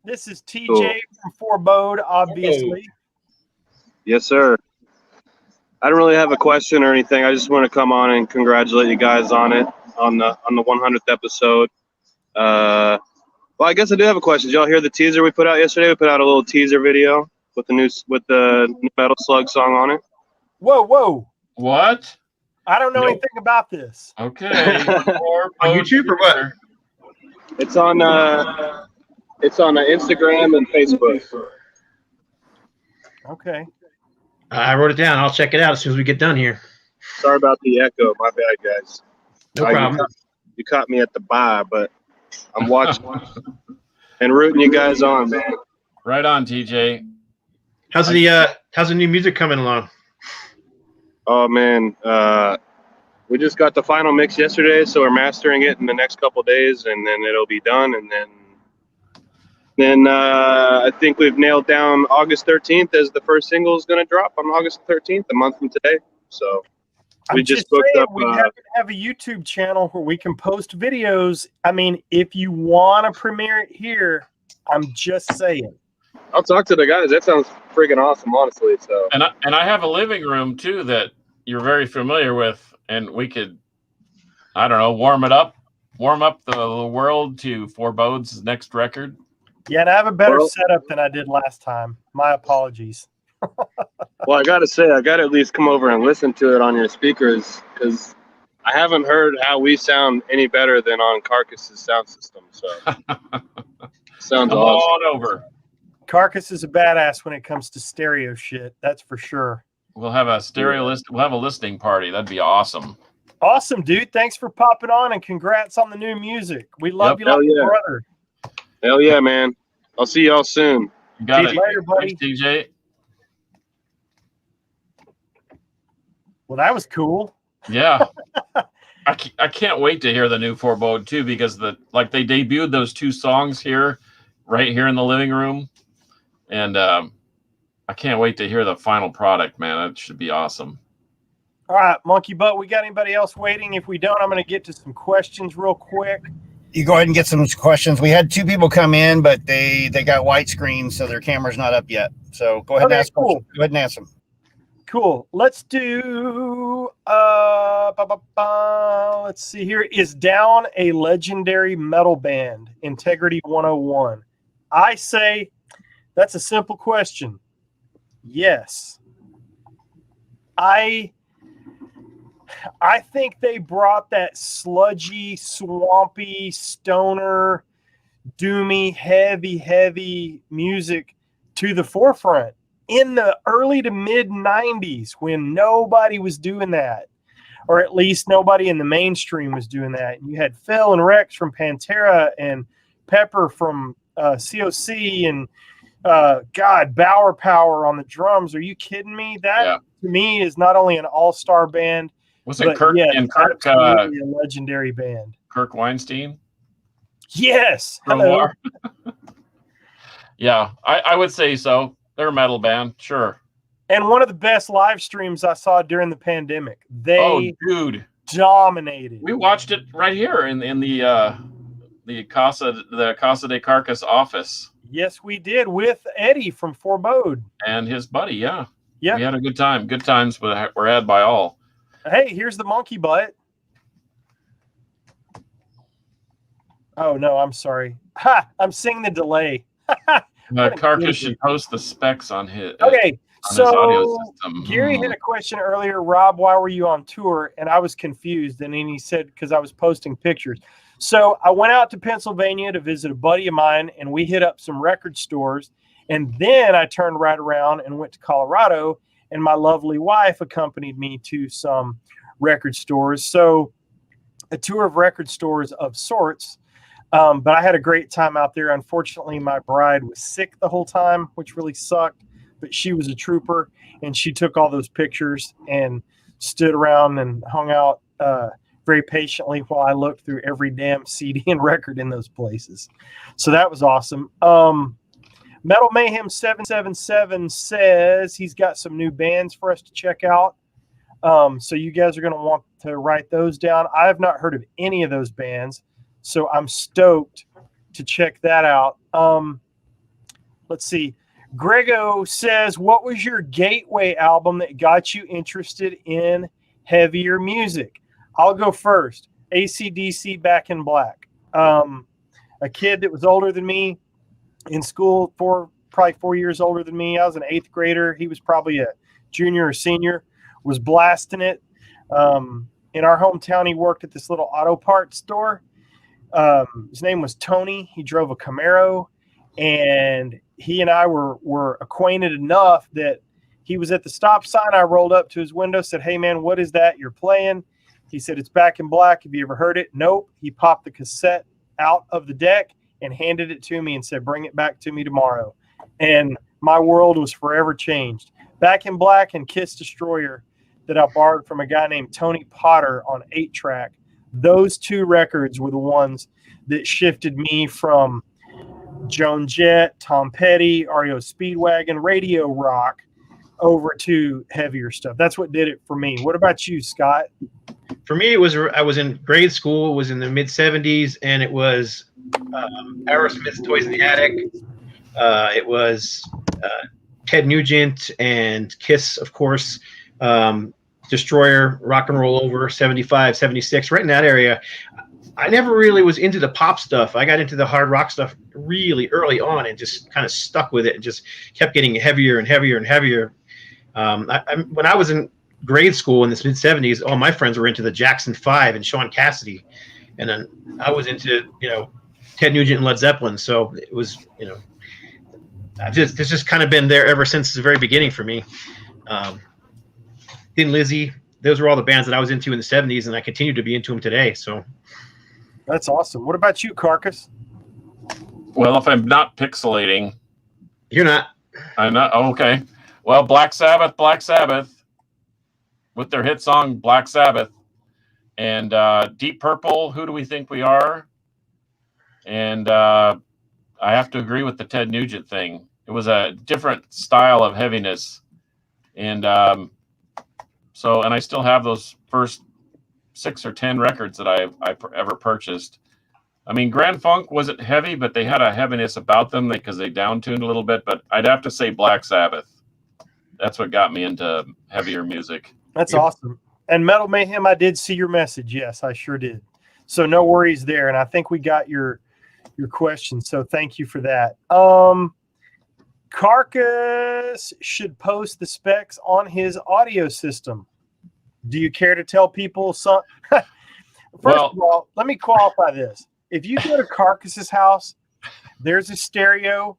This is TJ Cool. from Forebode, obviously. Yes, sir. I don't really have a question or anything. I just want to come on and congratulate you guys on it, on the 100th episode. Well, I guess I do have a question. Did y'all hear the teaser we put out yesterday? We put out a little teaser video with the new Metal Slug song on it. Whoa. What? I don't know Nope. anything about this. Okay. On YouTube or what? It's on Instagram and Facebook. Okay. I wrote it down. I'll check it out as soon as we get done here. Sorry about the echo. My bad, guys. No problem. You caught me at the bar, but I'm watching and rooting you guys on, man. Right on, TJ. How's the new music coming along? Oh man, we just got the final mix yesterday, so we're mastering it in the next couple days, and then it'll be done. And then I think we've nailed down August 13th as the first single is going to drop on August 13th, a month from today. So we I'm just booked up. we have to have a YouTube channel where we can post videos. I mean, if you want to premiere it here, I'm just saying. I'll talk to the guys. That sounds freaking awesome, honestly. So And I have a living room too that you're very familiar with, and we could, I don't know, warm up the world to Forebode's next record. Yeah, and I have a better Well- setup than I did last time. My apologies. well, I gotta say, I gotta at least come over and listen to it on your speakers, because I haven't heard how we sound any better than on Carcass's sound system. So sounds Come awesome. on over. Carcass is a badass when it comes to stereo shit. That's for sure. We'll have a stereo list. We'll have a listening party. That'd be awesome. Awesome, dude. Thanks for popping on and congrats on the new music. We love Yep. you like Hell a yeah. brother. Hell yeah, man. I'll see y'all soon. You got See it. you later, buddy. Thanks, TJ. Well, that was cool. Yeah. I can't wait to hear the new Forebode too, because they debuted those two songs here, right here in the living room. And I can't wait to hear the final product, man. It should be awesome. All right, Monkey Butt, we got anybody else waiting? If we don't, I'm going to get to some questions real quick. You go ahead and get some questions. We had 2 people come in, but they got white screens, so their camera's not up yet. So go ahead Okay, and ask cool. questions. Go ahead and ask them. Cool. Let's do let's see here. Is Down a legendary metal band? Integrity 101. I say that's a simple question. Yes. I think they brought that sludgy, swampy, stoner, doomy, heavy music to the forefront in the early to mid 90s when nobody was doing that, or at least nobody in the mainstream was doing that. You had Phil and Rex from Pantera and Pepper from COC and Bauer Power on the drums. Are you kidding me? That to me is not only an all-star band, Was it but Kirk yes, and Kirk absolutely a legendary band. Kirk Weinstein? Yes. From Hello. War? Yeah, I would say so. They're a metal band, sure. And one of the best live streams I saw during the pandemic. They dude, dominated. we watched it right here in the Casa de Carcass office, Yes, we did with Eddie from Forebode. and his buddy. Yeah, Yeah. we had a good time. Good times were had by all. Hey, here's the Monkey Butt. Oh no, I'm sorry. Ha! I'm seeing the delay. Carcass should post the specs on his. Okay, on his audio so system. Gary had a question earlier. Rob, why were you on tour? And I was confused. And then he said, because I was posting pictures. So I went out to Pennsylvania to visit a buddy of mine, and we hit up some record stores. And then I turned right around and went to Colorado, and my lovely wife accompanied me to some record stores. So a tour of record stores of sorts. But I had a great time out there. Unfortunately, my bride was sick the whole time, which really sucked. But she was a trooper, and she took all those pictures and stood around and hung out very patiently while I looked through every damn CD and record in those places. So that was awesome. Metal Mayhem 777 says he's got some new bands for us to check out. So you guys are going to want to write those down. I have not heard of any of those bands, so I'm stoked to check that out. Let's see. Grego says, what was your gateway album that got you interested in heavier music? I'll go first. AC/DC Back in Black. A kid that was older than me in school, probably 4 years older than me. I was an 8th grader. He was probably a junior or senior, was blasting it. In our hometown, he worked at this little auto parts store. His name was Tony. He drove a Camaro, and he and I were acquainted enough that he was at the stop sign. I rolled up to his window, said, hey, man, what is that you're playing? He said, it's Back in Black. Have you ever heard it? Nope. He popped the cassette out of the deck and handed it to me and said, bring it back to me tomorrow. And my world was forever changed. Back in Black and Kiss Destroyer that I borrowed from a guy named Tony Potter on 8-track. Those two records were the ones that shifted me from Joan Jett, Tom Petty, REO Speedwagon, radio rock over to heavier stuff. That's what did it for me. What about you, Scott? For me, I was in grade school. It was in the mid 70s, and it was Aerosmith's Toys in the Attic. It was Ted Nugent and Kiss, of course. Destroyer, Rock and Roll Over, 75, 76, right in that area. I never really was into the pop stuff. I got into the hard rock stuff really early on and just kind of stuck with it and just kept getting heavier and heavier and heavier. When I was in grade school in the mid 70s, all my friends were into the Jackson 5 and Sean Cassidy. And then I was into, Ted Nugent and Led Zeppelin. So it was, it's just kind of been there ever since the very beginning for me. Thin Lizzy, those were all the bands that I was into in the 70s, and I continue to be into them today. So that's awesome. What about you, Carcass? Well, if I'm not pixelating. You're not. I'm not. Oh, okay. Well, Black Sabbath, with their hit song, Black Sabbath. And Deep Purple, Who Do We Think We Are? And I have to agree with the Ted Nugent thing. It was a different style of heaviness. And and I still have those first 6 or 10 records that I ever purchased. I mean, Grand Funk wasn't heavy, but they had a heaviness about them because they down-tuned a little bit. But I'd have to say Black Sabbath. That's what got me into heavier music. That's awesome. And Metal Mayhem, I did see your message. Yes, I sure did. So no worries there. And I think we got your question. So thank you for that. Carcass should post the specs on his audio system. Do you care to tell people some? First of all, let me qualify this. If you go to Carcass's house, there's a stereo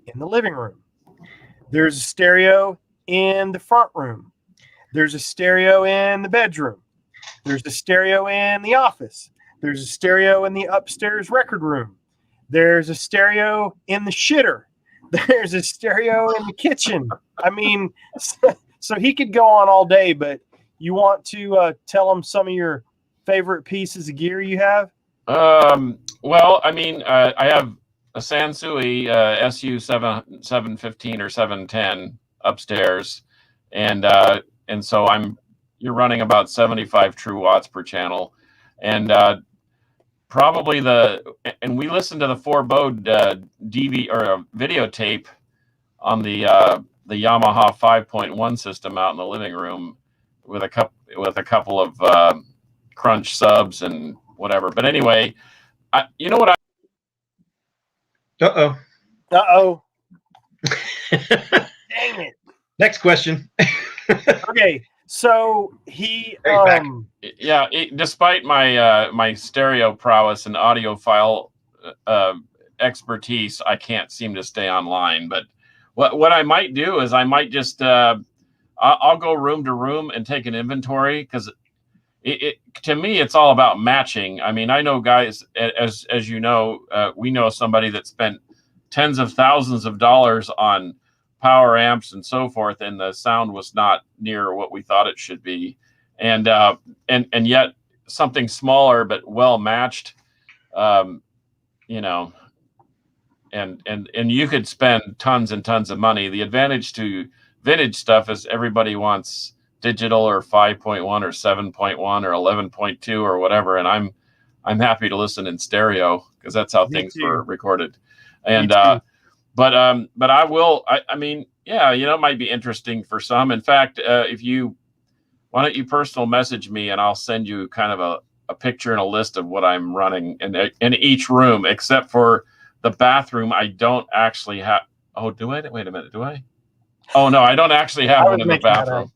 in the living room. There's a stereo in the front room. There's a stereo in the bedroom. There's a stereo in the office. There's a stereo in the upstairs record room. There's a stereo in the shitter. There's a stereo in the kitchen. I mean, so he could go on all day, but you want to tell him some of your favorite pieces of gear you have? Well, I mean, I have a Sansui SU 715 or 710 upstairs, and so you're running about 75 true watts per channel, and probably and we listened to the Forebode DV or videotape on the Yamaha 5.1 system out in the living room with a couple of crunch subs and whatever. But anyway, you know what? Uh-oh. Dang it. Next question. Okay, so he despite my my stereo prowess and audiophile expertise, I can't seem to stay online. But what I might do is I might just I'll go room to room and take an inventory, because it to me it's all about matching. I mean, I know guys, as you know, we know somebody that spent tens of thousands of dollars on power amps and so forth, and the sound was not near what we thought it should be, and yet something smaller but well matched, you know, and you could spend tons and tons of money. The advantage to vintage stuff is everybody wants digital or 5.1 or 7.1 or 11.2 or whatever, and I'm happy to listen in stereo because that's how things were recorded. And but I will. I mean, yeah, you know, it might be interesting for some. In fact, why don't you personal message me and I'll send you kind of a picture and a list of what I'm running in each room, except for the bathroom. I don't actually have. Oh, do I? Wait a minute. Do I? Oh no, I don't actually have one in the bathroom.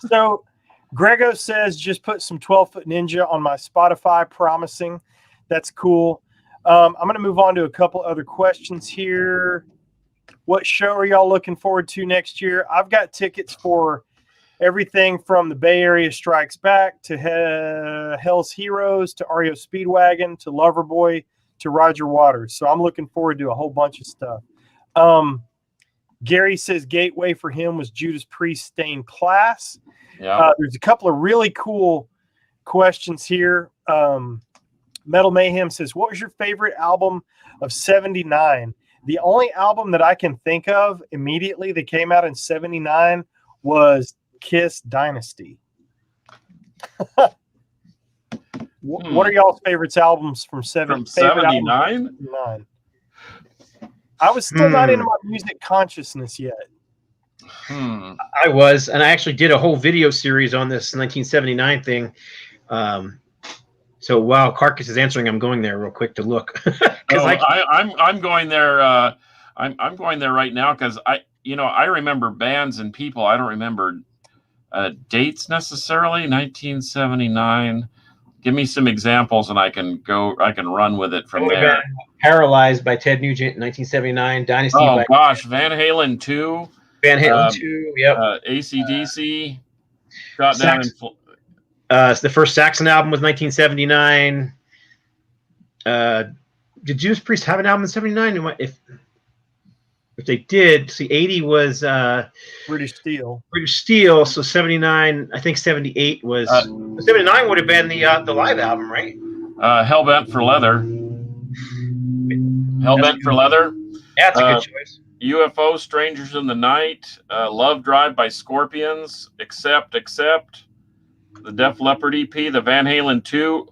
So, Grego says just put some 12-foot Ninja on my Spotify. Promising. That's cool. I'm going to move on to a couple other questions here. What show are y'all looking forward to next year? I've got tickets for everything from the Bay Area Strikes Back to Hell's Heroes to REO Speedwagon to Loverboy to Roger Waters. So I'm looking forward to a whole bunch of stuff. Gary says gateway for him was Judas Priest Stained Class. Yeah. There's a couple of really cool questions here. Metal Mayhem says, what was your favorite album of 79? The only album that I can think of immediately that came out in 79 was Kiss Dynasty. What are y'all's favorites albums from 79? I was still not into my music consciousness yet. I was, and I actually did a whole video series on this 1979 thing. So while Carcass is answering, I'm going there real quick to look. I'm going there. I'm going there right now because I remember bands and people. I don't remember dates necessarily. 1979. Give me some examples, and I can run with it from there. Paralyzed by Ted Nugent in 1979. Dynasty. Oh gosh, Van Halen 2. Van Halen 2. Yep. AC/DC. Shot down in. The first Saxon album was 1979. Did Judas Priest have an album in 79? If they did, see, 80 was British Steel. British Steel. So 79, I think 78 was 79 would have been the live album, right? Hellbent for Leather. Hellbent for Leather. Yeah, that's a good choice. UFO, Strangers in the Night, Love Drive by Scorpions, Accept. The Def Leppard EP, the Van Halen 2,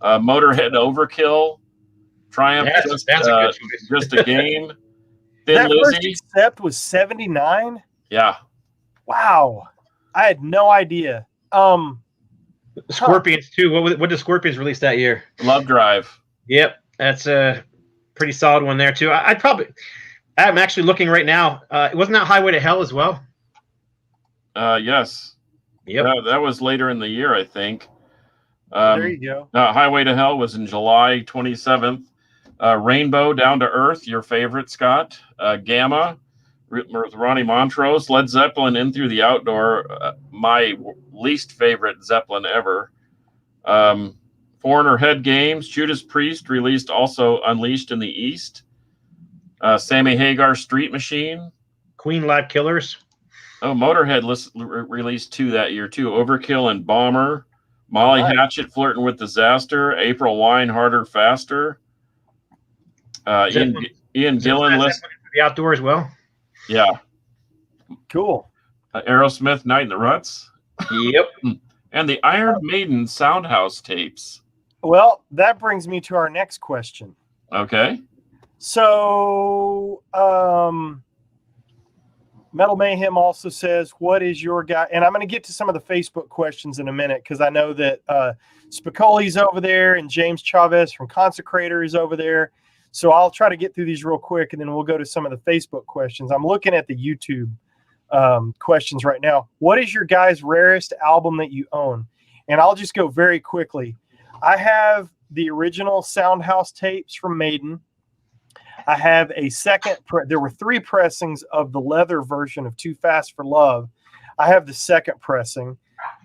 Motorhead Overkill, Triumph, just a game. Thin that Lizzy. First Accept was 79? Yeah. Wow. I had no idea. Scorpions too. What did Scorpions release that year? Love Drive. Yep, that's a pretty solid one there too. I'm actually looking right now. Wasn't that Highway to Hell as well? Yes. Yep. That was later in the year, I think. There you go. Highway to Hell was in July 27th. Rainbow, Down to Earth, your favorite, Scott. Gamma, with Ronnie Montrose. Led Zeppelin, In Through the Outdoor, my least favorite Zeppelin ever. Foreigner Head Games. Judas Priest released also Unleashed in the East. Sammy Hagar, Street Machine. Queen Live Killers. Oh, Motorhead released 2 that year too. Overkill and Bomber. Molly Hatchet, Flirting with Disaster. April Wine, Harder, Faster. Ian Gillan list the outdoor as well. Yeah, cool. Aerosmith, Night in the Ruts. Yep, and the Iron Maiden Soundhouse tapes. Well, that brings me to our next question. Okay. So, Metal Mayhem also says, what is your guy? And I'm going to get to some of the Facebook questions in a minute because I know that Spicoli's over there and James Chavez from Consecrator is over there. So I'll try to get through these real quick, and then we'll go to some of the Facebook questions. I'm looking at the YouTube questions right now. What is your guys' rarest album that you own? And I'll just go very quickly. I have the original Soundhouse tapes from Maiden. I have a second. There were 3 pressings of the leather version of Too Fast for Love. I have the second pressing.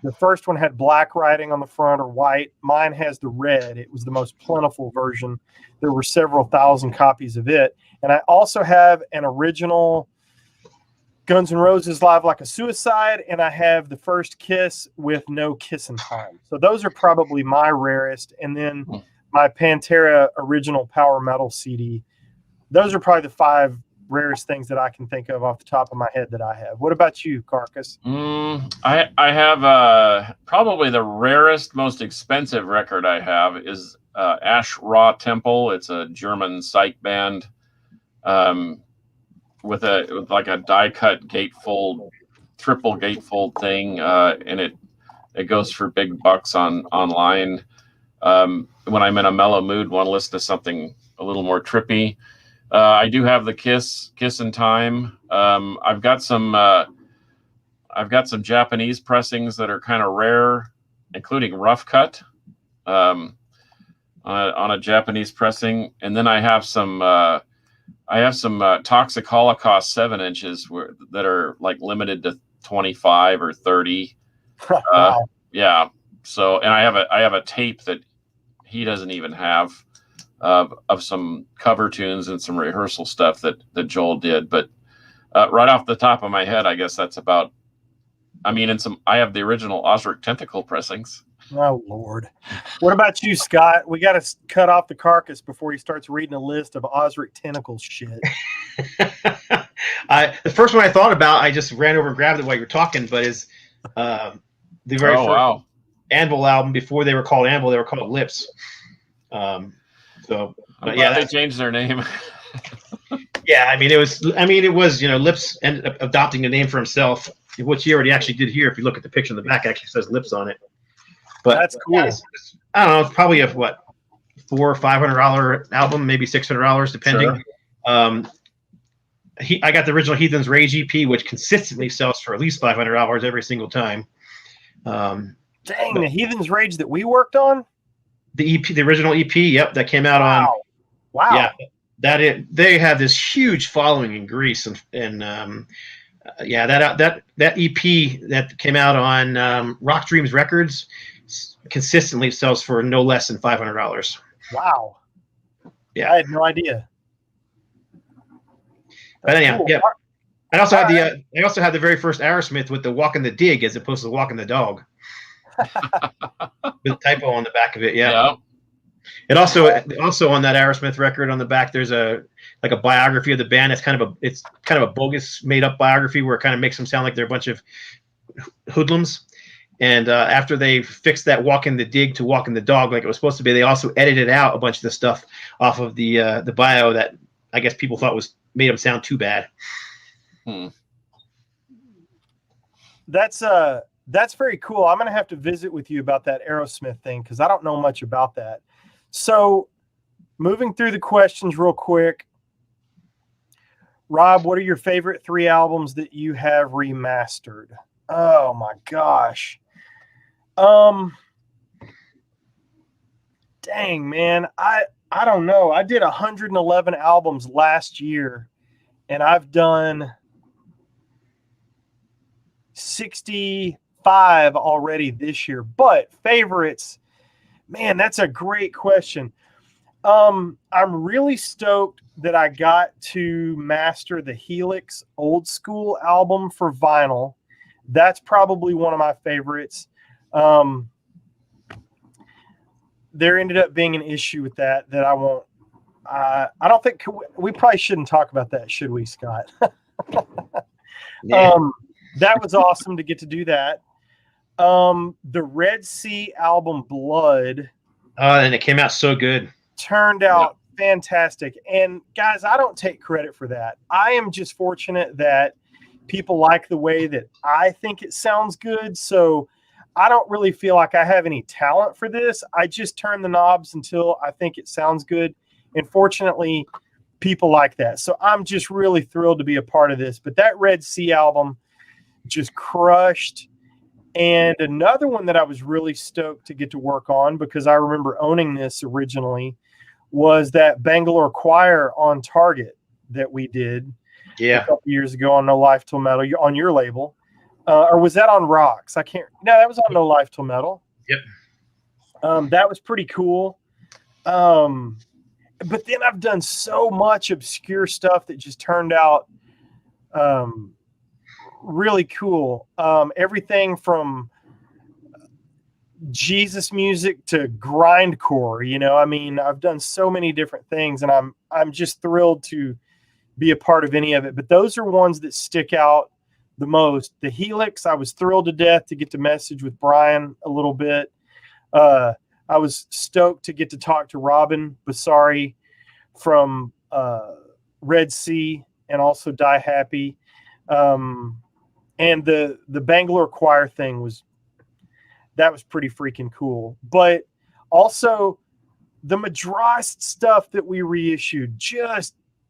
The first one had black writing on the front or white. Mine has the red. It was the most plentiful version. There were several thousand copies of it. And I also have an original Guns N' Roses Live Like a Suicide, and I have the first Kiss with no kissing time. So those are probably my rarest. And then my Pantera original Power Metal CD. Those are probably the 5 rarest things that I can think of off the top of my head that I have. What about you, Carcass? I have probably the rarest, most expensive record I have is Ash Ra Temple. It's a German psych band with like a die cut gatefold, triple gatefold thing, and it goes for big bucks online. When I'm in a mellow mood, want to listen to something a little more trippy. I do have the Kiss in Time. I've got some Japanese pressings that are kind of rare, including Rough Cut on a Japanese pressing, and then I have some Toxic Holocaust 7 inches that are like limited to 25 or 30. Wow. Yeah. So, and I have a tape that he doesn't even have of some cover tunes and some rehearsal stuff that Joel did. But right off the top of my head, I guess that's about. I mean, I have the original Osric Tentacle pressings. Oh Lord! What about you, Scott? We got to cut off the Carcass before he starts reading a list of Osric Tentacle shit. The first one I thought about, I just ran over and grabbed it while you were talking, but is the very first Anvil album. Before they were called Anvil, they were called Lips. So, but yeah, they changed their name. Yeah, I mean, it was Lips ended up adopting a name for himself, which he already actually did here. If you look at the picture in the back, it actually says Lips on it. But that's cool. I don't know. It's probably a $400 or $500 album, maybe $600 depending. Sure. I got the original Heathen's Rage EP, which consistently sells for at least $500 every single time. Dang, the Heathen's Rage that we worked on. The EP, the original EP, yep, that came out on. Wow. Yeah, they have this huge following in Greece, and that EP that came out on Rock Dreams Records consistently sells for no less than $500. Wow. Yeah, I had no idea. But anyhow, cool. Yeah. I also had the very first Aerosmith with the Walking the Dig as opposed to Walking the Dog. With a typo on the back of it, yeah. It also on that Aerosmith record on the back, there's a biography of the band. It's kind of a bogus made up biography where it kind of makes them sound like they're a bunch of hoodlums. And after they fixed that Walking the Dig to Walking the Dog like it was supposed to be, they also edited out a bunch of the stuff off of the bio that I guess people thought made them sound too bad. That's very cool. I'm going to have to visit with you about that Aerosmith thing because I don't know much about that. So moving through the questions real quick. Rob, what are your favorite 3 albums that you have remastered? Oh my gosh. Dang, man. I don't know. I did 111 albums last year and I've done 65 already this year, but favorites, man, that's a great question. I'm really stoked that I got to master the Helix Old School album for vinyl. That's probably one of my favorites. There ended up being an issue with that I won't. I don't think we probably shouldn't talk about that, should we, Scott? Yeah. That was awesome to get to do that. The Red Sea album Blood. And it came out so good. Turned out fantastic. And guys, I don't take credit for that. I am just fortunate that people like the way that I think it sounds good. So I don't really feel like I have any talent for this. I just turn the knobs until I think it sounds good. And fortunately, people like that. So I'm just really thrilled to be a part of this. But that Red Sea album just crushed. And another one that I was really stoked to get to work on, because I remember owning this originally, was that Bangalore Choir on Target that we did a couple years ago on No Life Till Metal on your label. Or was that on Rocks? No, that was on No Life Till Metal. Yep. That was pretty cool. But then I've done so much obscure stuff that just turned out really cool. Everything from Jesus music to grindcore, you know. I mean, I've done so many different things, and I'm just thrilled to be a part of any of it. But those are ones that stick out the most. The Helix, I was thrilled to death to get to message with Brian a little bit. I was stoked to get to talk to Robin Basari from Red Sea and also Die Happy. And the Bangalore Choir thing was pretty freaking cool. But also the Madras stuff that we reissued,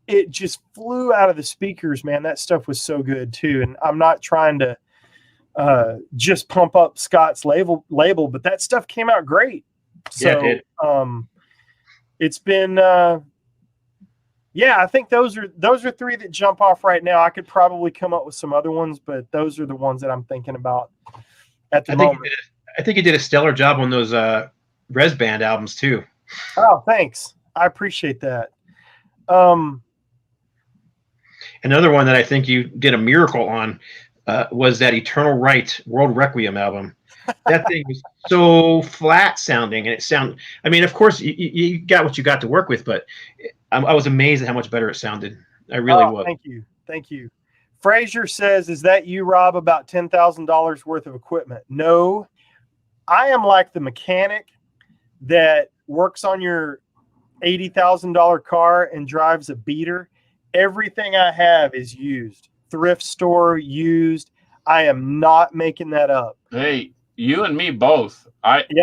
it just flew out of the speakers, man. That stuff was so good too. And I'm not trying to just pump up Scott's label, but that stuff came out great. So yeah, it did. It's been I think those are three that jump off right now. I could probably come up with some other ones, but those are the ones that I'm thinking about at the moment. I think you did a stellar job on those Res Band albums too. Oh, thanks. I appreciate that. Another one that I think you did a miracle on was that Eternal Right World Requiem album. That thing was so flat sounding, and I mean, of course, you got what you got to work with, but I was amazed at how much better it sounded. I really was. Thank you. Frazier says, "Is that you, Rob? About $10,000 worth of equipment?" No, I am like the mechanic that works on your $80,000 car and drives a beater. Everything I have is used, thrift store used. I am not making that up. Hey, you and me both. If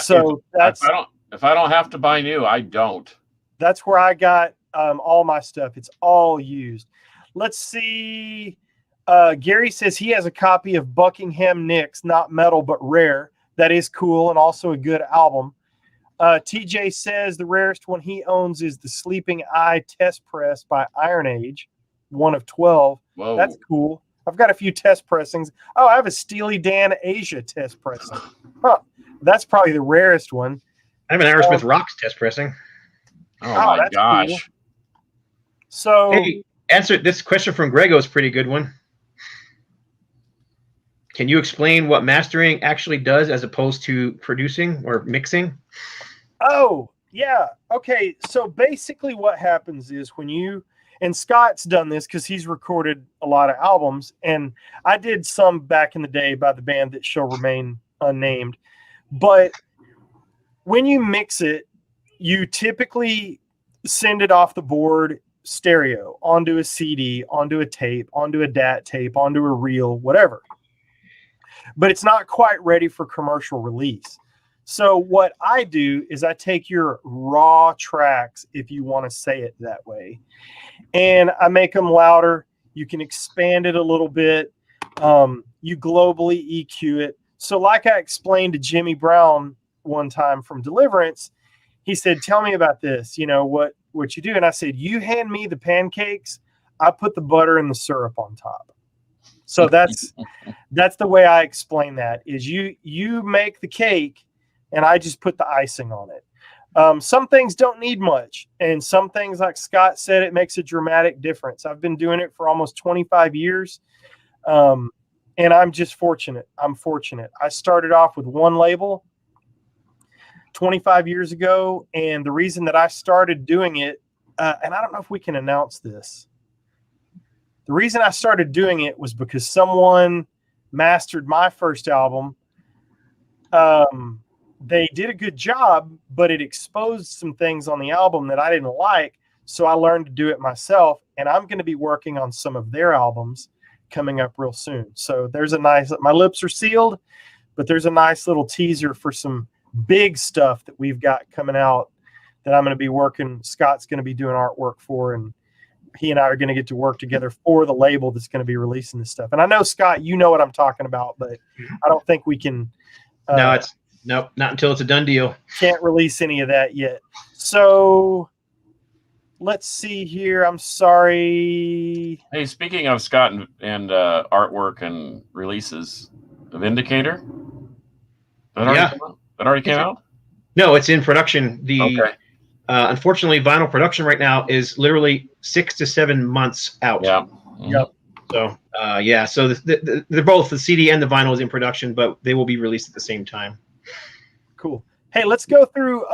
I don't have to buy new, I don't. That's where I got all my stuff. It's all used. Let's see. Gary says he has a copy of Buckingham Nicks, not metal but rare. That is cool and also a good album. TJ says the rarest one he owns is the Sleeping Eye Test Press by Iron Age, one of 12. Whoa. That's cool. I've got a few test pressings. Oh, I have a Steely Dan Asia test pressing. Huh. That's probably the rarest one. I have an Aerosmith Rocks test pressing. Oh my gosh. Cool. So, hey, answer this question from Grego is a pretty good one. Can you explain what mastering actually does as opposed to producing or mixing? Oh, yeah. Okay. So basically what happens is and Scott's done this because he's recorded a lot of albums, and I did some back in the day by the band that shall remain unnamed. But when you mix it, you typically send it off the board stereo onto a CD, onto a tape, onto a DAT tape, onto a reel, whatever. But it's not quite ready for commercial release. So what I do is I take your raw tracks, if you want to say it that way, and I make them louder. You can expand it a little bit. You globally EQ it. So like I explained to Jimmy Brown one time from Deliverance, he said, "Tell me about this, what you do." And I said, "You hand me the pancakes, I put the butter and the syrup on top." So that's the way I explain that, is you make the cake and I just put the icing on it. Some things don't need much, and some things, like Scott said, it makes a dramatic difference. I've been doing it for almost 25 years, and I'm just fortunate. I'm fortunate. I started off with one label 25 years ago, and the reason that I started doing it, and I don't know if we can announce this, the reason I started doing it was because someone mastered my first album. They did a good job, but it exposed some things on the album that I didn't like. So I learned to do it myself, and I'm going to be working on some of their albums coming up real soon. So there's my lips are sealed, but there's a nice little teaser for some big stuff that we've got coming out that I'm going to be working. Scott's going to be doing artwork for, and he and I are going to get to work together for the label that's going to be releasing this stuff. And I know, Scott, you know what I'm talking about, but I don't think we can. Nope, not until it's a done deal. Can't release any of that yet. So let's see here. I'm sorry. Hey, speaking of Scott and artwork and releases, Vindicator? That already came out? No, it's in production. Okay. Unfortunately, vinyl production right now is literally 6 to 7 months out. Yeah. Mm-hmm. Yep. So, so they're both, the CD and the vinyl is in production, but they will be released at the same time. Cool. Hey, let's go through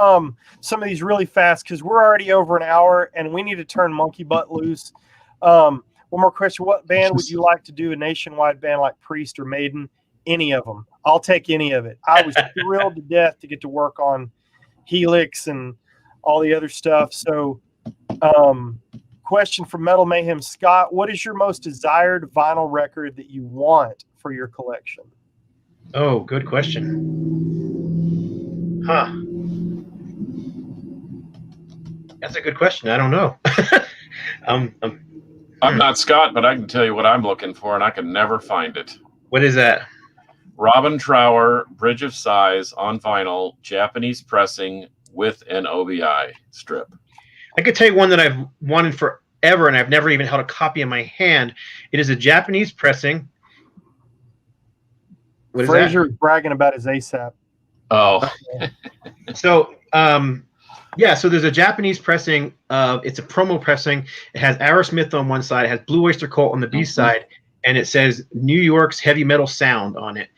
some of these really fast because we're already over an hour and we need to turn Monkey Butt loose. One more question. What band would you like to do, a nationwide band like Priest or Maiden? Any of them. I'll take any of it. I was thrilled to death to get to work on Helix and all the other stuff. So question from Metal Mayhem. Scott, what is your most desired vinyl record that you want for your collection? Oh, good question. Huh. That's a good question. I don't know. I'm not Scott, but I can tell you what I'm looking for, and I can never find it. What is that? Robin Trower, Bridge of Sighs on vinyl, Japanese pressing with an OBI strip. I could tell you one that I've wanted forever, and I've never even held a copy in my hand. It is a Japanese pressing. What is Fraser is bragging about his ASAP. Oh. So, so there's a Japanese pressing. It's a promo pressing. It has Aerosmith on one side. It has Blue Oyster Cult on the B side. And it says New York's heavy metal sound on it.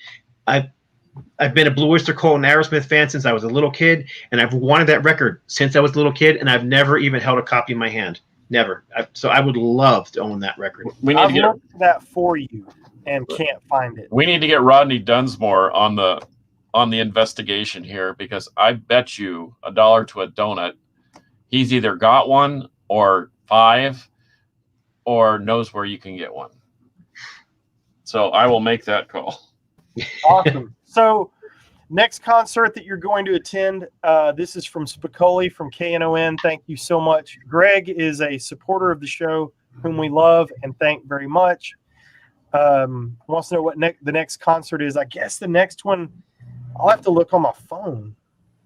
I've been a Blue Oyster Cult and Aerosmith fan since I was a little kid, and I've wanted that record since I was a little kid, and I've never even held a copy in my hand. Never. So I would love to own that record. I've looked for that for you and can't find it. We need to get Rodney Dunsmore on the investigation here, because I bet you $1 to a donut he's either got one or 5 or knows where you can get one. So I will make that call. Awesome. So next concert that you're going to attend, this is from Spicoli from KNON. Thank you so much. Greg is a supporter of the show, whom we love and thank very much. Wants to know what the next concert is. I guess the next one, I'll have to look on my phone.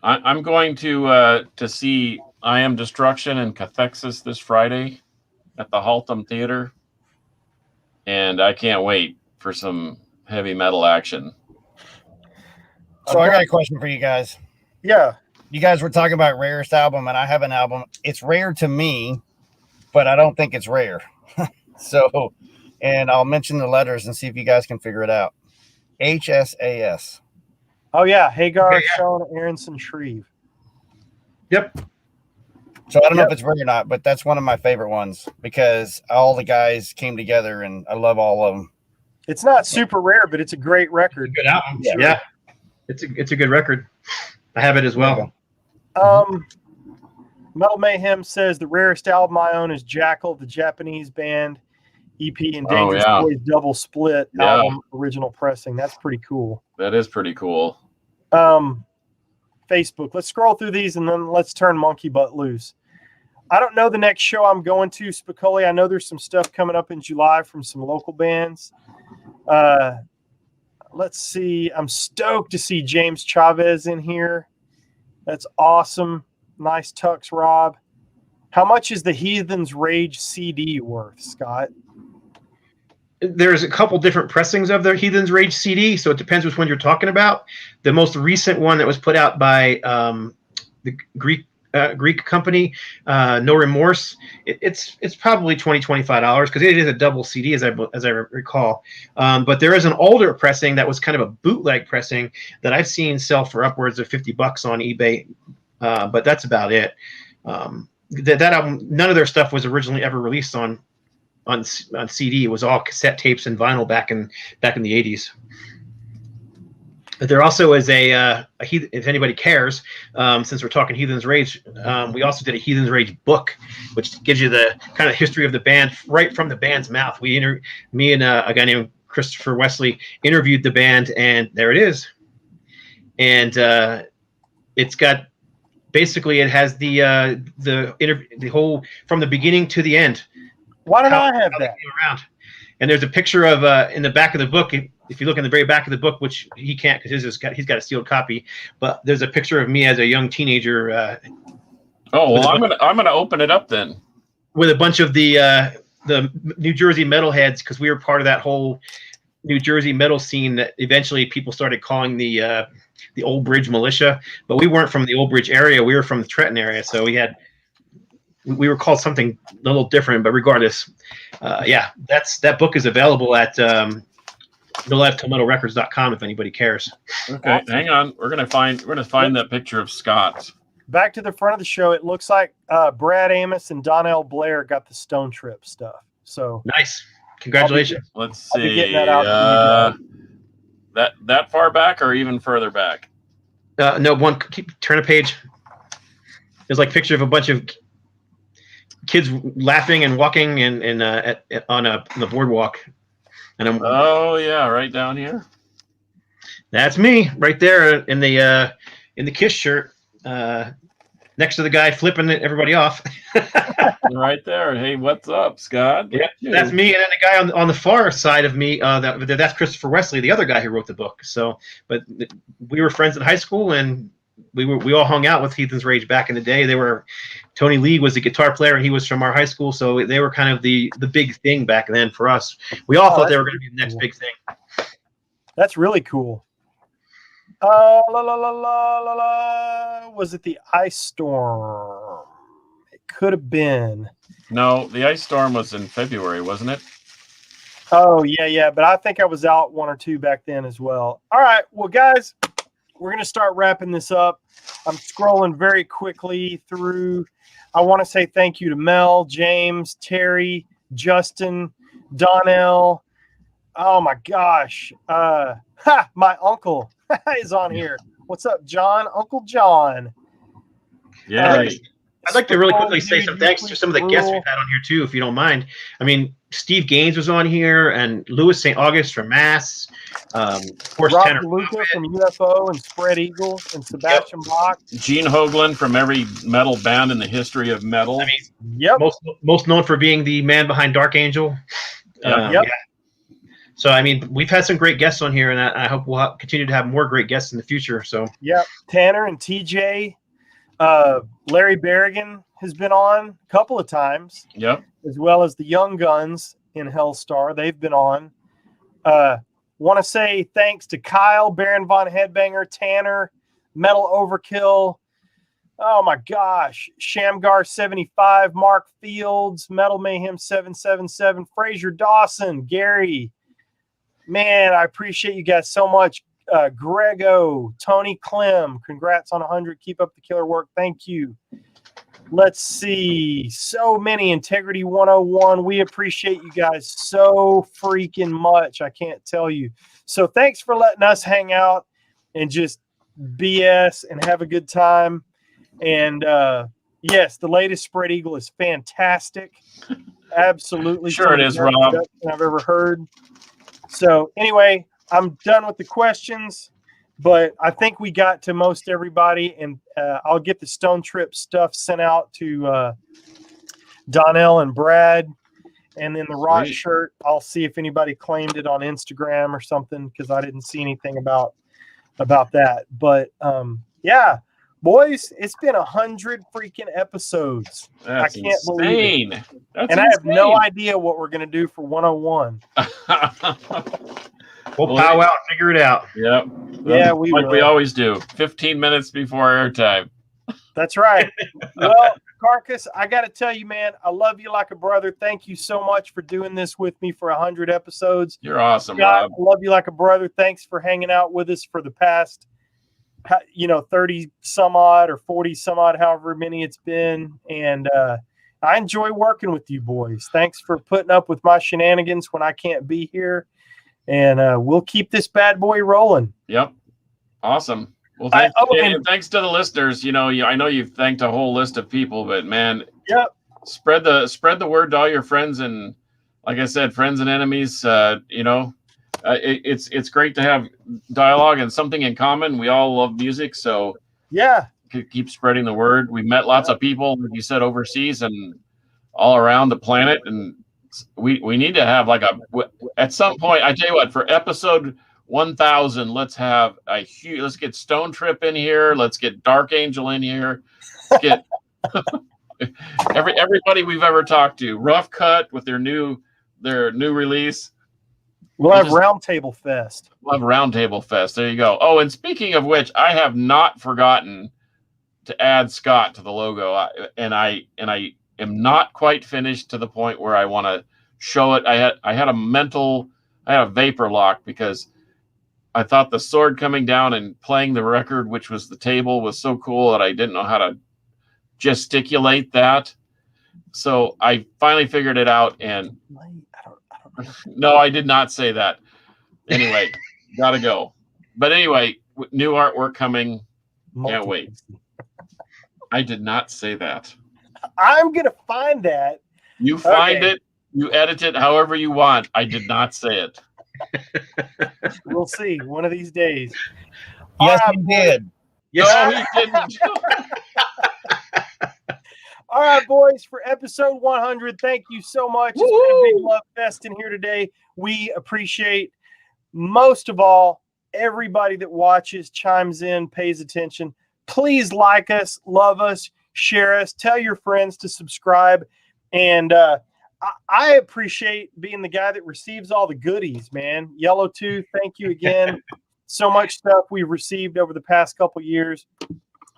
I'm going to see I Am Destruction and Cathexis this Friday at the Haltom Theater. And I can't wait for some heavy metal action. So I got a question for you guys. Yeah. You guys were talking about rarest album, and I have an album. It's rare to me, but I don't think it's rare. So, and I'll mention the letters and see if you guys can figure it out. HSAS. Oh, yeah. Hagar, Sean, Aronson, Shreve. Yep. So I don't know if it's rare or not, but that's one of my favorite ones because all the guys came together, and I love all of them. It's not super rare, but it's a great record. Good album. Yeah. It's a good record. I have it as well. Metal Mayhem says the rarest album I own is Jackal, the Japanese band EP and Dangerous Boys double split album original pressing. That's pretty cool. That is pretty cool. Facebook. Let's scroll through these and then let's turn Monkey Butt loose. I don't know the next show I'm going to, Spicoli. I know there's some stuff coming up in July from some local bands. Let's see. I'm stoked to see James Chavez in here. That's awesome. Nice tux, Rob. How much is the Heathen's Rage CD worth, Scott? There's a couple different pressings of the Heathen's Rage CD, so it depends which one you're talking about. The most recent one that was put out by the Greek company, No Remorse, it's probably $20-$25 because it is a double CD as I recall. But there is an older pressing that was kind of a bootleg pressing that I've seen sell for upwards of $50 on eBay. But that's about it. That album, none of their stuff was originally ever released on CD. It was all cassette tapes and vinyl back in the 80s. But there also is if anybody cares, since we're talking Heathen's Rage, we also did a Heathen's Rage book, which gives you the kind of history of the band right from the band's mouth. Me and a guy named Christopher Wesley interviewed the band, and there it is. And it's got basically it has the whole from the beginning to the end. Why don't I have how they that? came around. And there's a picture of in the back of the book. If you look in the very back of the book, which he can't because he's got a sealed copy, but there's a picture of me as a young teenager. Oh well, I'm gonna open it up then. With a bunch of the New Jersey metalheads, because we were part of that whole New Jersey metal scene that eventually people started calling the Old Bridge Militia. But we weren't from the Old Bridge area; we were from the Trenton area, so we were called something a little different. But regardless, that book is available at NoLifeTillMetalRecords.com if anybody cares. Okay, hang on. We're gonna find that picture of Scott. Back to the front of the show, it looks like Brad Amos and Donnell Blair got the Stone Trip stuff. So nice, congratulations. Let's see. I'll be getting that out. That far back or even further back? No, turn a page. There's like a picture of a bunch of kids laughing and walking and on the boardwalk. And oh yeah, right down here. That's me right there in the Kiss shirt. Next to the guy flipping everybody off. Right there. Hey, what's up, Scott? Yeah, that's me. And then the guy on the far side of me, that's Christopher Wesley, the other guy who wrote the book. So, but we were friends in high school, and we all hung out with Heathen's Rage back in the day. Tony Lee was a guitar player, and he was from our high school, so they were kind of the big thing back then for us. We all thought they were going to be the next big thing. That's really cool. Was it the Ice Storm? It could have been. No, the Ice Storm was in February, wasn't it? Oh, yeah. But I think I was out one or two back then as well. All right. Well, guys, we're going to start wrapping this up. I'm scrolling very quickly through. I want to say thank you to Mel, James, Terry, Justin, Donnell. Oh, my gosh. My uncle is on here. What's up, John? Uncle John. Yeah. I'd like to really quickly say some thanks to some of the guests we've had on here too, if you don't mind. I mean, Steve Gaines was on here, and Louis St. August from Mass. Of course, Rob Tanner DeLuca from UFO and Spread Eagle and Sebastian Bach. Gene Hoglan from every metal band in the history of metal. I mean, most known for being the man behind Dark Angel. Yeah. So, I mean, we've had some great guests on here, and I hope we'll continue to have more great guests in the future. So, Tanner and TJ, Larry Berrigan has been on a couple of times. Yep. As well as the Young Guns in Hellstar. They've been on. Want to say thanks to Kyle, Baron Von Headbanger, Tanner, Metal Overkill. Oh, my gosh. Shamgar 75, Mark Fields, Metal Mayhem 777, Fraser Dawson, Gary. Man, I appreciate you guys so much. Grego, Tony Clem, congrats on 100. Keep up the killer work. Thank you. Let's see. So many. Integrity 101. We appreciate you guys so freaking much. I can't tell you. So thanks for letting us hang out and just BS and have a good time. And yes, the latest Spread Eagle is fantastic. Absolutely. Sure it is, Rob. I've ever heard. So anyway, I'm done with the questions, but I think we got to most everybody, and I'll get the Stone Trip stuff sent out to Donnell and Brad, and then the Rot shirt, I'll see if anybody claimed it on Instagram or something, because I didn't see anything about that. But yeah, boys, it's been 100 freaking episodes. That's I can't believe it. That's and I have no idea what we're going to do for 101. We'll pow out and figure it out. Yep. Yeah, we always do. 15 minutes before airtime. That's right. Well, Carcass, I got to tell you, man, I love you like a brother. Thank you so much for doing this with me for 100 episodes. You're awesome, Scott, Rob. I love you like a brother. Thanks for hanging out with us for the past, 30 some odd or 40 some odd, however many it's been. And I enjoy working with you boys. Thanks for putting up with my shenanigans when I can't be here. And we'll keep this bad boy rolling. Yep. Awesome. Well, thanks to the listeners. I know you've thanked a whole list of people, but man, spread the word to all your friends, and like I said, friends and enemies. It's great to have dialogue and something in common. We all love music, so keep spreading the word. We met lots of people, like you said, overseas and all around the planet, and we need to have like at some point. I tell you what, for episode 1000, let's have let's get Stone Trip in here. Let's get Dark Angel in here. Let's get everybody we've ever talked to. Rough Cut with their new release. We'll have Roundtable Fest. We'll have Roundtable Fest. There you go. Oh, and speaking of which, I have not forgotten to add Scott to the logo, and I am not quite finished to the point where I want to show it. I had a vapor lock because I thought the sword coming down and playing the record, which was the table, was so cool that I didn't know how to gesticulate that. So I finally figured it out, and no, I did not say that. Anyway, gotta go. But anyway, new artwork coming. Can't wait. I did not say that. I'm gonna find that. You find it. You edit it however you want. I did not say it. We'll see one of these days. Yes, he did. No, he didn't. All right, boys, for episode 100, thank you so much. It's been a big love fest in here today. We appreciate, most of all, everybody that watches, chimes in, pays attention. Please like us, love us, share us, tell your friends to subscribe. And I appreciate being the guy that receives all the goodies, man. Yellow Tooth, thank you again. So much stuff we've received over the past couple years.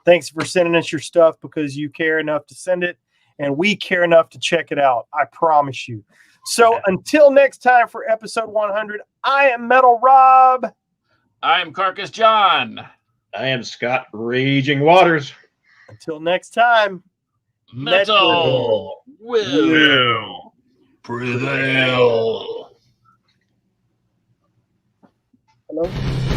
Thanks for sending us your stuff because you care enough to send it, and we care enough to check it out. I promise you. So until next time for episode 100, I am Metal Rob. I am Carcass John. I am Scott Raging Waters. Until next time, Metal will prevail. Hello?